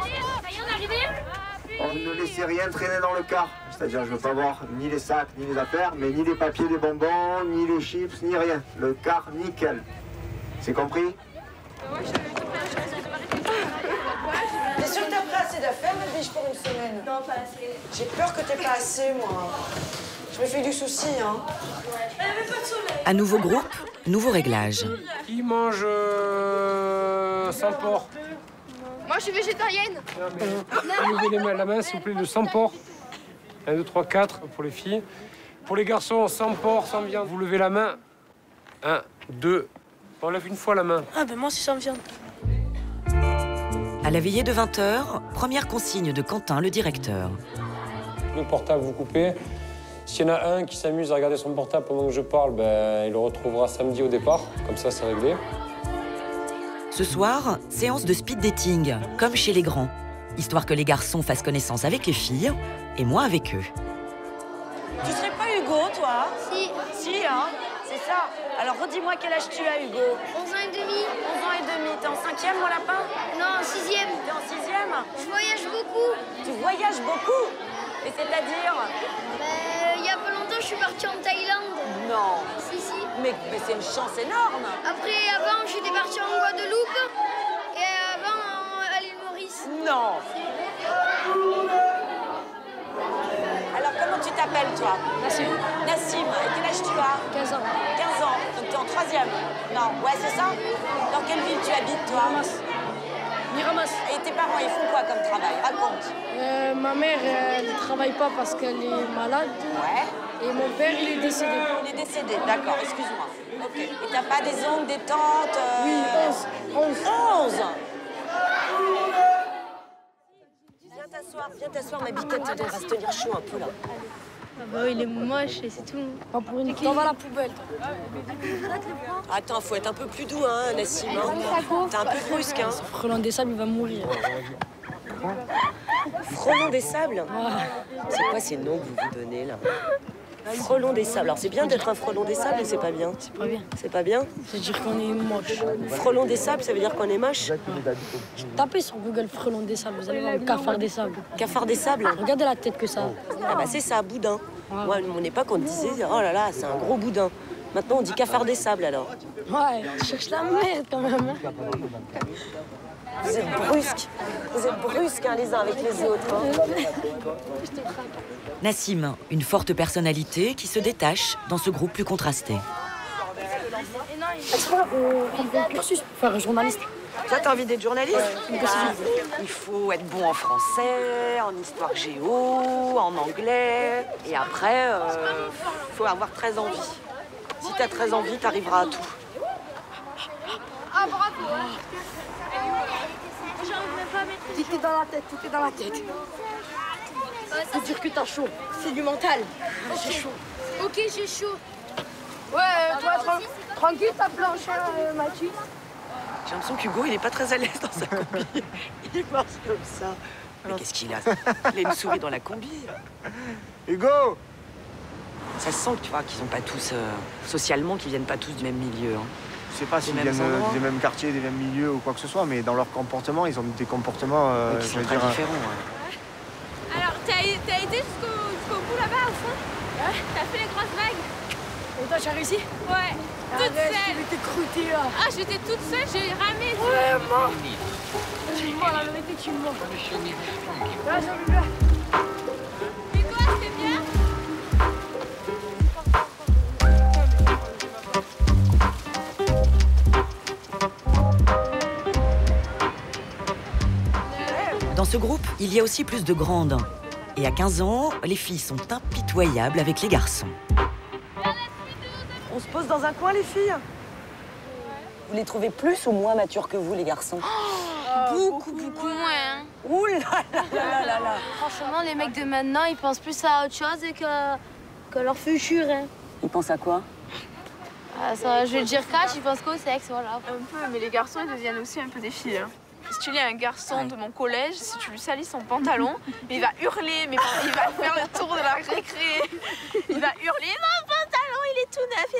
Vous ne laissez rien traîner dans le car. C'est-à-dire, je veux pas voir ni les sacs, ni les affaires, mais ni les papiers, les bonbons, ni les chips, ni rien. Le car, nickel. C'est compris? T'es sûre que t'as pris assez d'affaires, ma biche, pour une semaine? Non, pas assez. J'ai peur que t'aies pas assez, moi. Je me fais du souci, hein. Un nouveau groupe, nouveau réglage. Qui mange sans porc? Moi, je suis végétarienne. Levez la main, s'il vous plaît, le sans porc. 1, 2, 3, 4 pour les filles. Pour les garçons, sans porc, sans viande. Vous levez la main. 1, 2. On lève une fois la main. Ah, ben moi, c'est sans viande. À la veillée de 20h, première consigne de Quentin, le directeur. Le portable, vous coupez. S'il y en a un qui s'amuse à regarder son portable pendant que je parle, ben, il le retrouvera samedi au départ. Comme ça, c'est réglé. Ce soir, séance de speed dating, comme chez les grands. Histoire que les garçons fassent connaissance avec les filles et moi avec eux. Tu serais pas Hugo, toi? Si. Si, hein? C'est ça. Alors, redis-moi quel âge tu as, Hugo? 11 ans et demi. 11 ans et demi. T'es en 5e, mon lapin? Non, en 6e. T'es en 6e? Je voyage beaucoup. Tu voyages beaucoup? Et c'est-à-dire? Il y a pas longtemps, je suis partie en Thaïlande. Non. Si, si. Mais c'est une chance énorme. Après, avant, j'étais partie en Guadeloupe. Et avant, à l'île Maurice. Non. Alors, comment tu t'appelles, toi? Nassim. Nassim. Et quel âge tu as? 15 ans. 15 ans. Donc, t'es en 3e? Non. Ouais, c'est ça? Dans quelle ville tu habites, toi? Miramas. Et tes parents, ils font quoi comme travail? Raconte. Ma mère, elle ne travaille pas parce qu'elle est malade. Ouais. Et mon père, il est décédé. Il est décédé, d'accord, excuse-moi. Ok. Et t'as pas des oncles, des tantes? Oui, 11. 11. Viens t'asseoir, ma biquette, on va se tenir chaud un peu là. Ah bah, il est moche et c'est tout. Pas pour une t'en vas à la poubelle. Attends, faut être un peu plus doux, hein, Nassim. T'es un peu brusque, hein. Frelon des sables, il va mourir. Frelon des sables? C'est quoi ces noms que vous vous donnez là? Frelon des sables. Alors c'est bien d'être un frelon des sables, mais c'est pas bien. C'est pas bien. C'est pas bien? Ça veut dire qu'on est moche. Frelon des sables, ça veut dire qu'on est moche? Tapez sur Google frelon des sables, vous allez voir le cafard des sables. Cafard des sables? Regardez la tête que ça a. Ah bah c'est ça, boudin. Moi, à mon époque, on disait, oh là là, c'est un gros boudin. Maintenant, on dit cafard des sables alors. Ouais, tu cherches la merde quand même. Vous êtes brusques. Vous êtes brusques hein, les uns avec les autres. Hein. Nassim, une forte personnalité qui se détache dans ce groupe plus contrasté. Est-ce qu'on prend un cursus pour faire journaliste? Toi, t'as envie d'être journaliste? Ouais, il faut être bon en français, en histoire géo, en anglais. Et après, il faut avoir très envie. Si t'as très envie, t'arriveras à tout. Ah, bravo! Tout est dans la tête, tout est dans la tête. Faut dire que t'as chaud. C'est du mental. J'ai chaud. Ok, j'ai chaud. Ouais, toi, tranquille, ta planche, Mathieu. J'ai l'impression qu'Hugo, il est pas très à l'aise dans sa combi. Il marche comme ça. Mais qu'est-ce qu'il a? Il a une souris dans la combi. Hugo! Ça se sent que tu vois qu'ils sont pas tous, socialement, qu'ils viennent pas tous du même milieu. Hein. Je sais pas s'ils viennent des mêmes quartiers, des mêmes milieux ou quoi que ce soit, mais dans leur comportement, ils ont des comportements qui sont très différents. Alors, t'as été jusqu'au jusqu'au bout là-bas, au fond. Ouais. T'as fait les grosses vagues. Et toi, tu as réussi? Ouais. Toute seule. Tu t'es croûtée là. Ah, j'étais toute seule, j'ai ramé. Vraiment? Tu me mens, la vérité, tu me mens. Là, j'ai envie de... Et toi, c'était bien? Dans ce groupe, il y a aussi plus de grandes. Et à 15 ans, les filles sont impitoyables avec les garçons. On se pose dans un coin, les filles? Vous les trouvez plus ou moins matures que vous, les garçons? Beaucoup moins. Ouh là là là là là. Franchement, les mecs de maintenant, ils pensent plus à autre chose que leur futur. Hein. Ils pensent à quoi? Ça, je vais dire cash, ils pensent qu'au sexe, voilà. Un peu, mais les garçons, ils deviennent aussi un peu des filles. Hein. Si tu lis un garçon de mon collège, si tu lui salis son pantalon, il va hurler, mais il va faire le tour de la récré. Il va hurler, mon pantalon, il est tout neuf.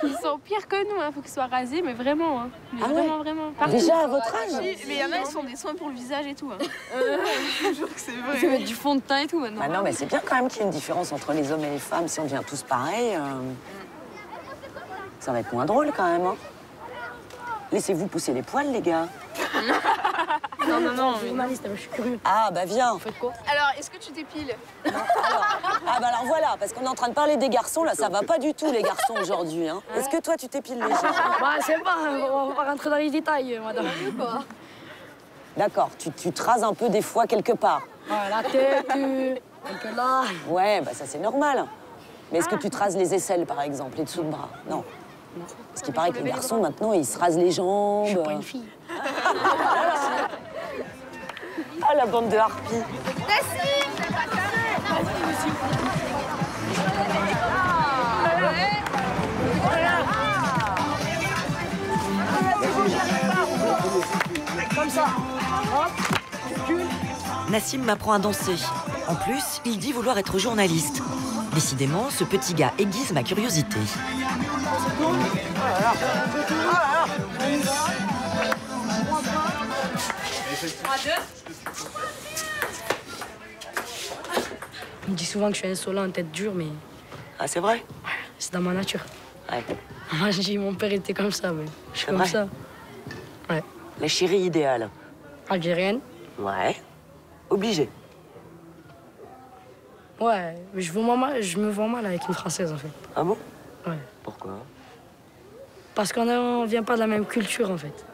Ils sont pires que nous, hein. Faut qu'ils soient rasés, mais vraiment. Hein. Mais vraiment. Partout. Déjà à votre âge? Mais il y en a, ils font des soins pour le visage et tout. Hein. Je jure que c'est vrai. Ils mettent du fond de teint et tout maintenant. Ah non, mais c'est bien quand même qu'il y ait une différence entre les hommes et les femmes. Si on devient tous pareils, ça va être moins drôle quand même. Hein. Laissez-vous pousser les poils, les gars. Non, journaliste, je suis curieux. Ah, bah viens. Vous faites quoi? Alors, est-ce que tu t'épiles? Alors voilà, parce qu'on est en train de parler des garçons, là, ça va pas du tout, les garçons, aujourd'hui. Hein. Est-ce que toi, tu t'épiles les gens? Bah, c'est pas, on va pas rentrer dans les détails, madame. D'accord, tu te rases un peu des fois quelque part. Ouais, la tête, un peu là. Ouais, bah ça, c'est normal. Mais est-ce que tu te rases les aisselles, par exemple, les dessous de bras? Non. Parce qu'il paraît que les garçons, maintenant, ils se rasent les jambes. Je suis pas une fille. Ah, la bande de harpies. Comme ça. Hop. Nassim m'apprend à danser. En plus, il dit vouloir être journaliste. Décidément, ce petit gars aiguise ma curiosité. On me dit souvent que je suis insolent, en tête dure, mais... Ah, c'est vrai? Ouais, c'est dans ma nature. Ouais. Moi, je dis, mon père était comme ça, mais je suis comme vrai? ça. Ouais. La chérie idéale? Algérienne? Ouais. Obligée? Ouais, mais je me vois mal avec une Française, en fait. Ah bon? Ouais. Pourquoi? Parce qu'on vient pas de la même culture, en fait.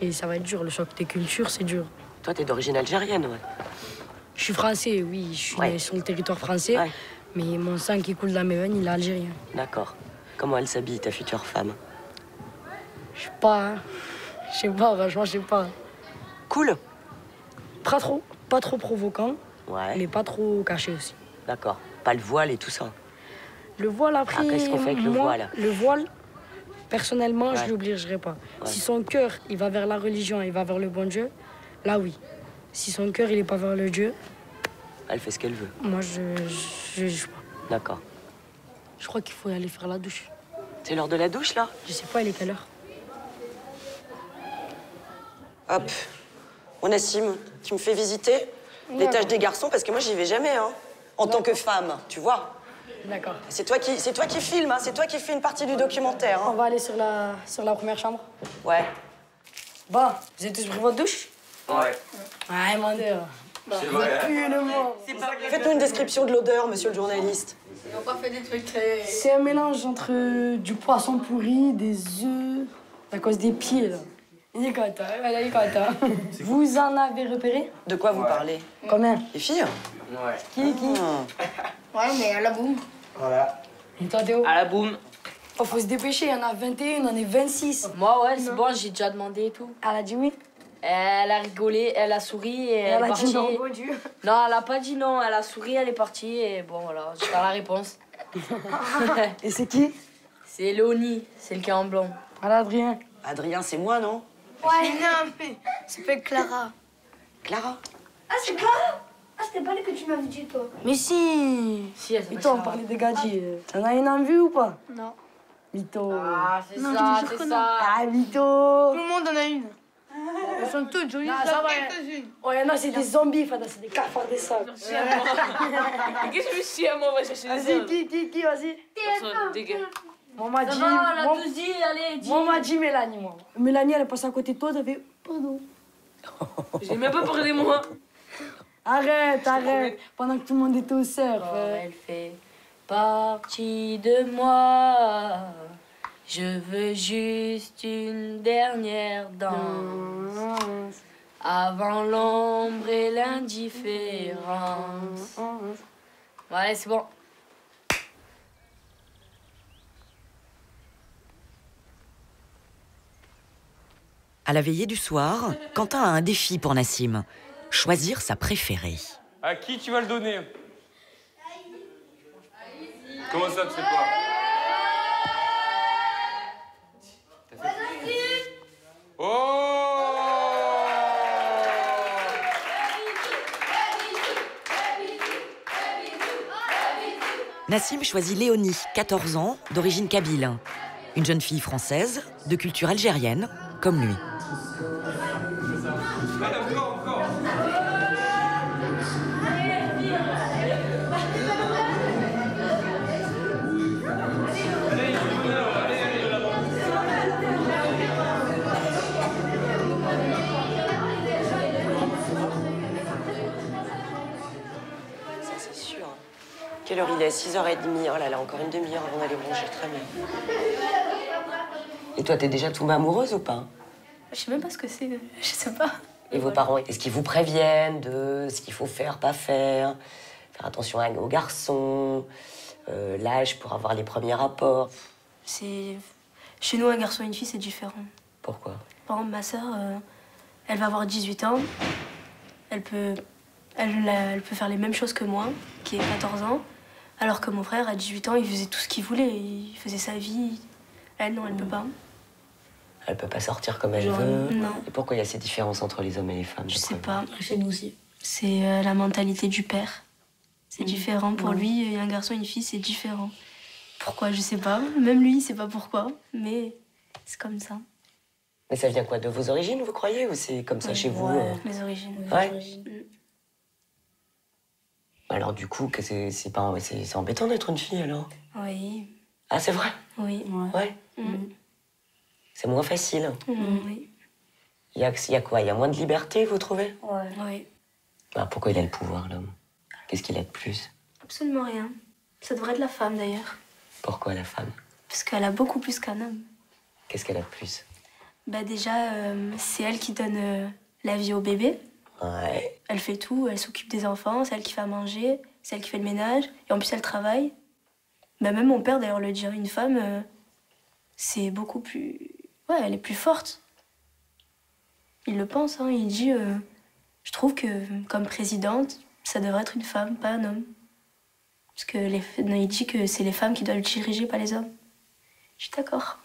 Et ça va être dur, le choc des cultures, c'est dur. Toi, t'es d'origine algérienne, ouais. Je suis français, oui, je suis né sur le territoire français, mais mon sang qui coule dans mes veines, il est algérien. D'accord. Comment elle s'habille, ta future femme? Je sais pas, hein. Je sais pas, franchement, je sais pas. Cool? Pas trop provoquant, mais pas trop caché aussi. D'accord. Pas le voile et tout ça? Le voile, après, qu'est-ce qu'on fait avec le voile? Le voile, personnellement, je l'obligerai pas. Si son cœur, il va vers la religion, il va vers le bon Dieu, là, oui. Si son cœur, il est pas vers le Dieu... Elle fait ce qu'elle veut? Moi, je juge pas. D'accord. Je crois qu'il faut aller faire la douche. C'est l'heure de la douche, là? Je sais pas, il est quelle heure? Hop. Mon Nassim, tu me fais visiter l'étage des garçons, parce que moi, j'y vais jamais, hein. En tant que femme, tu vois? D'accord. C'est toi qui filme, hein. C'est toi qui fais une partie du documentaire. Hein. On va aller sur la première chambre. Ouais. Bon, vous avez tous pris votre douche? Ouais. Ouais, mon Dieu. Vous puez le mort. Faites-nous une description de l'odeur, monsieur le journaliste. Ils n'ont pas fait des trucs très... C'est un mélange entre du poisson pourri, des œufs, à cause des pieds, là. Il est content, voilà, il est content. Vous en avez repéré? De quoi vous parlez? Combien? Les filles? Ouais. Qui? Ouais, mais à la boum. Voilà. Et toi, Théo? À la boum. Oh, faut se dépêcher, il y en a 21, on en est 26. Moi, ouais, c'est bon, j'ai déjà demandé et tout. Elle a dit oui? Elle a rigolé, elle a souri et elle est partie. Elle a dit non, bon Dieu. Non, elle a pas dit non, elle a souri, elle est partie et bon, voilà, j'ai pas la réponse. Et c'est qui? C'est Léonie, c'est le qui est en blanc. Voilà, Adrien. Adrien, c'est moi, non? Ouais, non, mais c'est Clara. Clara? Ah, c'est Clara? Ah, c'était pas elle que tu m'avais dit, toi. Mais si. Si, elle Et toi, on parlait des gadgets. T'en as une en vue ou pas? Non. Mytho. Ah, c'est Non, ça, je te jure c'est que ça. Ah, mytho. Tout le monde en a une. Elles sont toutes jolies. Non, ça va. Oh, il y en a, c'est des zombies, Fada, c'est des cafards des sables. Qu'est-ce que je suis à moi, on va chercher les Vas-y, qui, vas-y. Dégage. Moi, m'a dit... la deuxième, allez, dis. Moi, m'a dit Mélanie, moi. Mélanie, elle est passée à côté de toi, elle avait... Pardon. J'ai même pas parlé moi. Arrête. Pendant que tout le monde était au surf. Elle fait partie de moi. Je veux juste une dernière danse. Avant l'ombre et l'indifférence. Ouais, c'est bon. À la veillée du soir, Quentin a un défi pour Nassim. Choisir sa préférée. À qui tu vas le donner? Comment ça, tu sais pas? Oh! Nassim choisit Léonie, 14 ans, d'origine kabyle. Une jeune fille française, de culture algérienne, comme lui. Quelle heure il est? 6h30. Oh là là, encore une demi-heure avant d'aller manger. Très bien. Et toi, t'es déjà tombée amoureuse ou pas? Je sais même pas ce que c'est. Je sais pas. Et vos parents, est-ce qu'ils vous préviennent de ce qu'il faut faire, pas faire? Faire attention aux garçons, l'âge pour avoir les premiers rapports? C'est... Chez nous, un garçon et une fille, c'est différent. Pourquoi? Par exemple, ma sœur, elle va avoir 18 ans. Elle peut faire les mêmes choses que moi, qui ai 14 ans. Alors que mon frère, à 18 ans, il faisait tout ce qu'il voulait. Il faisait sa vie. Elle, non, elle peut pas. Elle peut pas sortir comme elle Genre, veut? non. Et pourquoi il y a ces différences entre les hommes et les femmes? Je sais pas. Chez nous aussi. C'est la mentalité du père. C'est différent. Pour lui, un garçon et une fille, c'est différent. Pourquoi? Je sais pas. Même lui, il sait pas pourquoi. Mais c'est comme ça. Mais ça vient quoi? De vos origines, vous croyez? Ou c'est comme ça chez vous? Mes origines. Ouais. Alors du coup, c'est embêtant d'être une fille, alors? Oui. Ah, c'est vrai? Oui. Ouais. C'est moins facile. Oui. Il y a quoi? Il y a moins de liberté, vous trouvez? Oui. Bah, pourquoi il a le pouvoir, l'homme? Qu'est-ce qu'il a de plus? Absolument rien. Ça devrait être la femme, d'ailleurs. Pourquoi la femme? Parce qu'elle a beaucoup plus qu'un homme. Qu'est-ce qu'elle a de plus? Bah déjà, c'est elle qui donne la vie au bébé. Ouais. Elle fait tout, elle s'occupe des enfants, c'est elle qui fait à manger, c'est elle qui fait le ménage. Et en plus, elle travaille. Bah, même mon père, d'ailleurs, le dirait, une femme, c'est beaucoup plus... Ouais, elle est plus forte. Il le pense, hein. Il dit, je trouve que comme présidente, ça devrait être une femme, pas un homme. Parce que il dit que c'est les femmes qui doivent diriger, pas les hommes. Je suis d'accord.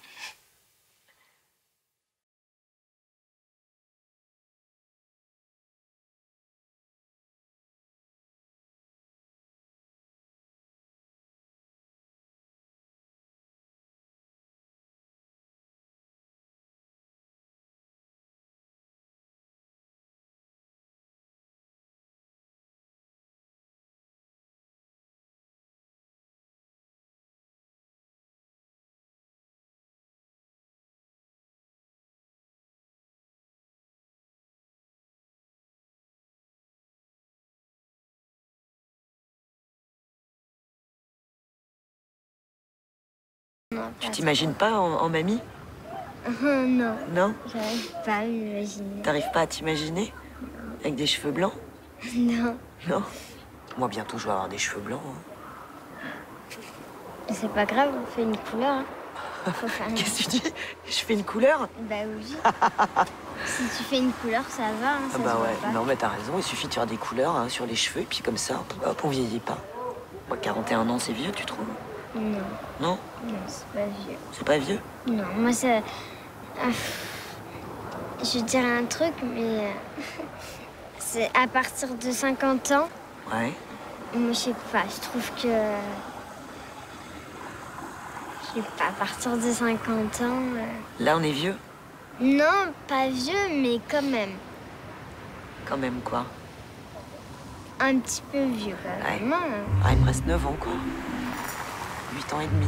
Tu t'imagines pas en mamie? Non. Non? J'arrive pas à m'imaginer. T'arrives pas à t'imaginer? Avec des cheveux blancs? Non. Non? Moi, bientôt, je vais avoir des cheveux blancs. C'est pas grave, on fait une couleur. Hein. Qu'est-ce que tu dis? Je fais une couleur? Bah oui. Si tu fais une couleur, ça va. Hein, ça bah se voit ouais, pas. non mais t'as raison, il suffit de faire des couleurs hein, sur les cheveux, et puis comme ça, hop, on vieillit pas. Moi, 41 ans, c'est vieux, tu trouves? Non. Non? Non, c'est pas vieux. C'est pas vieux? Non, moi ça... Je dirais un truc, mais... C'est à partir de 50 ans. Ouais. Moi, je sais pas, je trouve que... Je sais pas, à partir de 50 ans... Là, on est vieux? Non, pas vieux, mais quand même. Quand même, quoi? Un petit peu vieux, quand même. Ah, il me reste 9 ans, quoi. 8 ans et demi.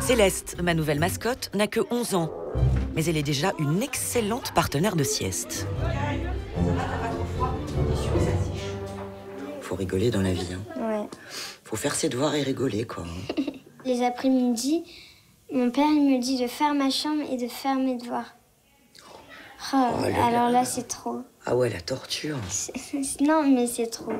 Céleste, ma nouvelle mascotte, n'a que 11 ans. Mais elle est déjà une excellente partenaire de sieste. Faut rigoler dans la vie, hein. Ouais. Faut faire ses devoirs et rigoler, quoi. Les après-midi, mon père il me dit de faire ma chambre et de faire mes devoirs. Oh, alors là, c'est trop. Ah ouais, la torture. Non, mais c'est trop.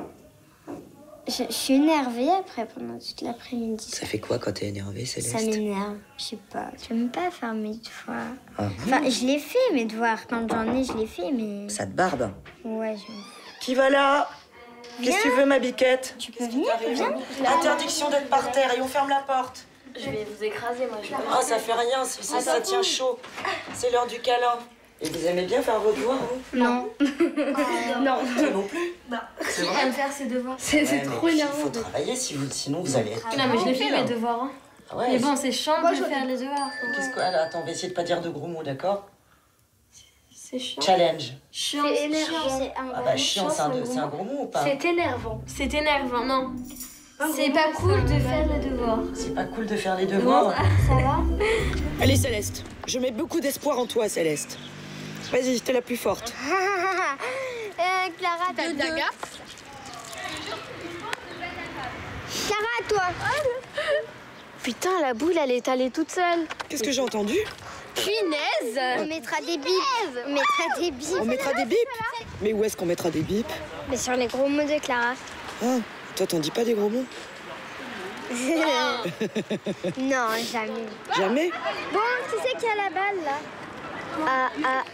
Je suis énervée après pendant toute l'après-midi. Ça fait quoi quand t'es énervée, Céleste? Ça m'énerve, je sais pas. J'aime pas faire mes devoirs. Ah, enfin, je les fais, mes devoirs. Quand j'en ai, je les fais, mais... Ça te barbe? Ouais, Qui va là? Qu'est-ce que tu veux, ma biquette? Tu peux venir, viens. Interdiction d'être par terre et on ferme la porte. Je vais vous écraser, moi. Oh, ça fait rien, ça tient chaud. C'est l'heure du câlin. Et vous aimez bien faire vos devoirs, vous? Non. Non. Toi non plus? Non. C'est Qui vrai? aime faire ses devoirs? C'est trop énervant. Il faut travailler, sinon vous allez être... Non, mais je les fais, mes devoirs. Hein. Ah ouais, mais bon, c'est chiant de faire les devoirs. Qu'est-ce que... Alors, attends, on va essayer de pas dire de gros mots, d'accord? C'est chiant. Challenge. Chiant, c'est énervant. Ah bah chiant, c'est un gros mot ou pas? C'est énervant. C'est énervant, non. C'est pas cool de faire les devoirs. C'est pas cool de faire les devoirs? Ça va? Allez, Céleste, je mets beaucoup d'espoir en toi, Céleste. Vas-y, t'es la plus forte. Clara, t'as de la gaffe. Clara, toi. Putain, la boule, elle est allée toute seule. Qu'est-ce que j'ai entendu? Punaise. On mettra des bips. On mettra des bips. On mettra des bips? Mais où est-ce qu'on mettra des bips? Mais sur les gros mots de Clara. Ah, toi, t'en dis pas des gros mots? Non, jamais. Jamais? Bon, qui c'est qui a la balle, là?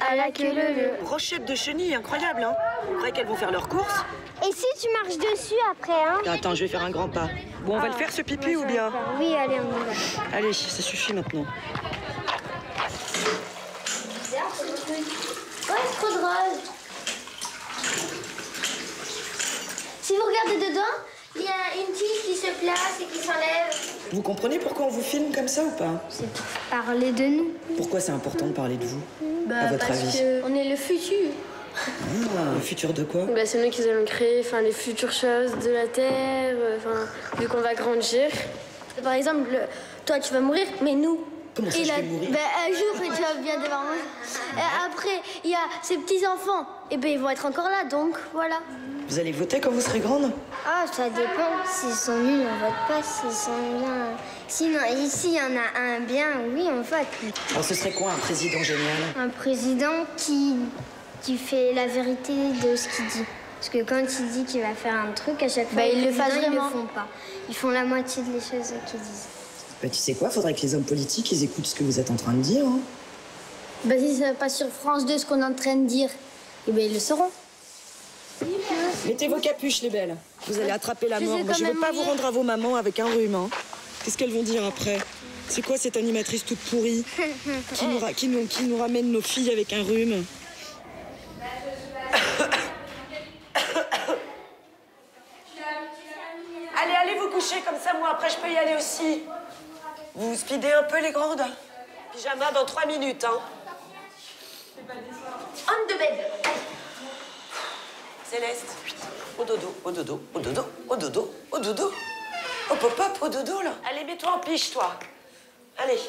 À la queue leu. Brochette de chenilles, incroyable, hein? Vous croyez qu'elles vont faire leurs courses? Et si tu marches dessus après, hein? Attends, je vais faire un grand pas. Bon, on va le faire, ce pipi, ou bien? Oui, allez, on y va. Allez, ça suffit maintenant. Ouais, c'est trop drôle. Si vous regardez dedans, il y a une tige qui se place et qui s'enlève. Vous comprenez pourquoi on vous filme comme ça ou pas? C'est pour parler de nous. Pourquoi c'est important de parler de vous, à votre parce avis? qu'on est le futur. Ah, le futur de quoi? Bah, c'est nous qui allons créer les futures choses de la Terre, vu qu'on va grandir. Par exemple, toi tu vas mourir, mais nous. Comment ça, je vais mourir? Un jour, tu vas bien devoir mourir. Après, il y a ces petits-enfants. Et ben ils vont être encore là, donc voilà. Vous allez voter quand vous serez grande? Ah, ça dépend. S'ils sont nuls, on vote pas. S'ils sont bien... Sinon, ici, il y en a un bien, oui, on vote. Alors ce serait quoi un président génial? Un président qui fait la vérité de ce qu'il dit. Parce que quand il dit qu'il va faire un truc, à chaque fois, ils le font ils vraiment. le font pas. Ils font la moitié des choses qu'ils disent. Bah tu sais quoi, faudrait que les hommes politiques, ils écoutent ce que vous êtes en train de dire, hein. Bah si ça passe sur France 2 ce qu'on est en train de dire, et ben ils le sauront. Mettez vos capuches, les belles. Vous allez attraper la mort. Moi, je veux même pas vous mourir. rendre à vos mamans avec un rhume, hein. Qu'est-ce qu'elles vont dire après? C'est quoi cette animatrice toute pourrie qui nous ramène nos filles avec un rhume? Allez vous coucher comme ça, moi après je peux y aller aussi. Vous speedez un peu les grandes? Pyjama dans 3 minutes, hein. On the bed. Céleste, au dodo, au dodo, au dodo, au dodo, au dodo. Hop, hop, hop, au dodo, là. Allez, mets-toi en pliche, toi. Allez.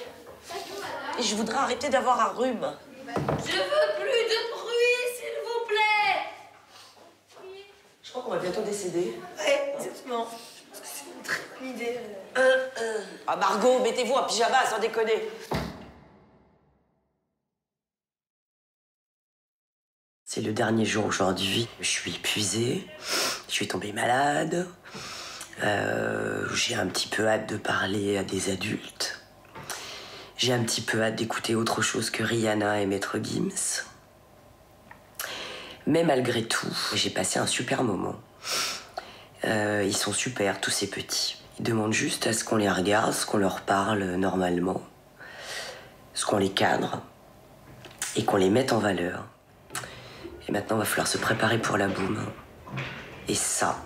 Et je voudrais arrêter d'avoir un rhume. Je veux plus de bruit, s'il vous plaît. Je crois qu'on va bientôt décéder. Ouais, exactement. Je pense que c'est une très bonne idée. Ah, Margot, mettez-vous en pyjama, sans déconner. C'est le dernier jour aujourd'hui. Je suis épuisée. Je suis tombée malade. J'ai un petit peu hâte de parler à des adultes. J'ai un petit peu hâte d'écouter autre chose que Rihanna et Maître Gims. Mais malgré tout, j'ai passé un super moment. Ils sont super, tous ces petits. Ils demandent juste à ce qu'on les regarde, ce qu'on leur parle normalement, ce qu'on les cadre et qu'on les mette en valeur. Et maintenant, il va falloir se préparer pour la boum. Et ça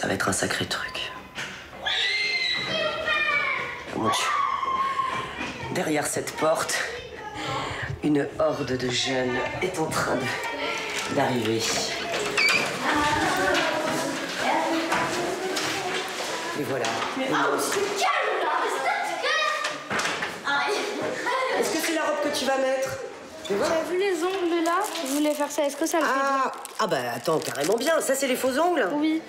va être un sacré truc. Oh mon Dieu. derrière cette porte, une horde de jeunes est en train d'arriver. Et voilà. Est-ce que c'est la robe que tu vas mettre? J'ai vu les ongles là, je voulais faire ça. Est-ce que ça le fait bien? Ah bah attends, carrément bien. Ça, c'est les faux ongles? Oui.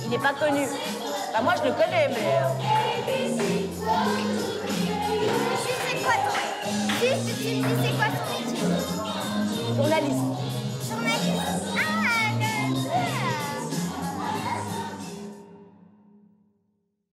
Il n'est pas connu. Bah, moi, je le connais, mais... C'est quoi ton... Juste, tu me dis c'est quoi ton métier? Journaliste.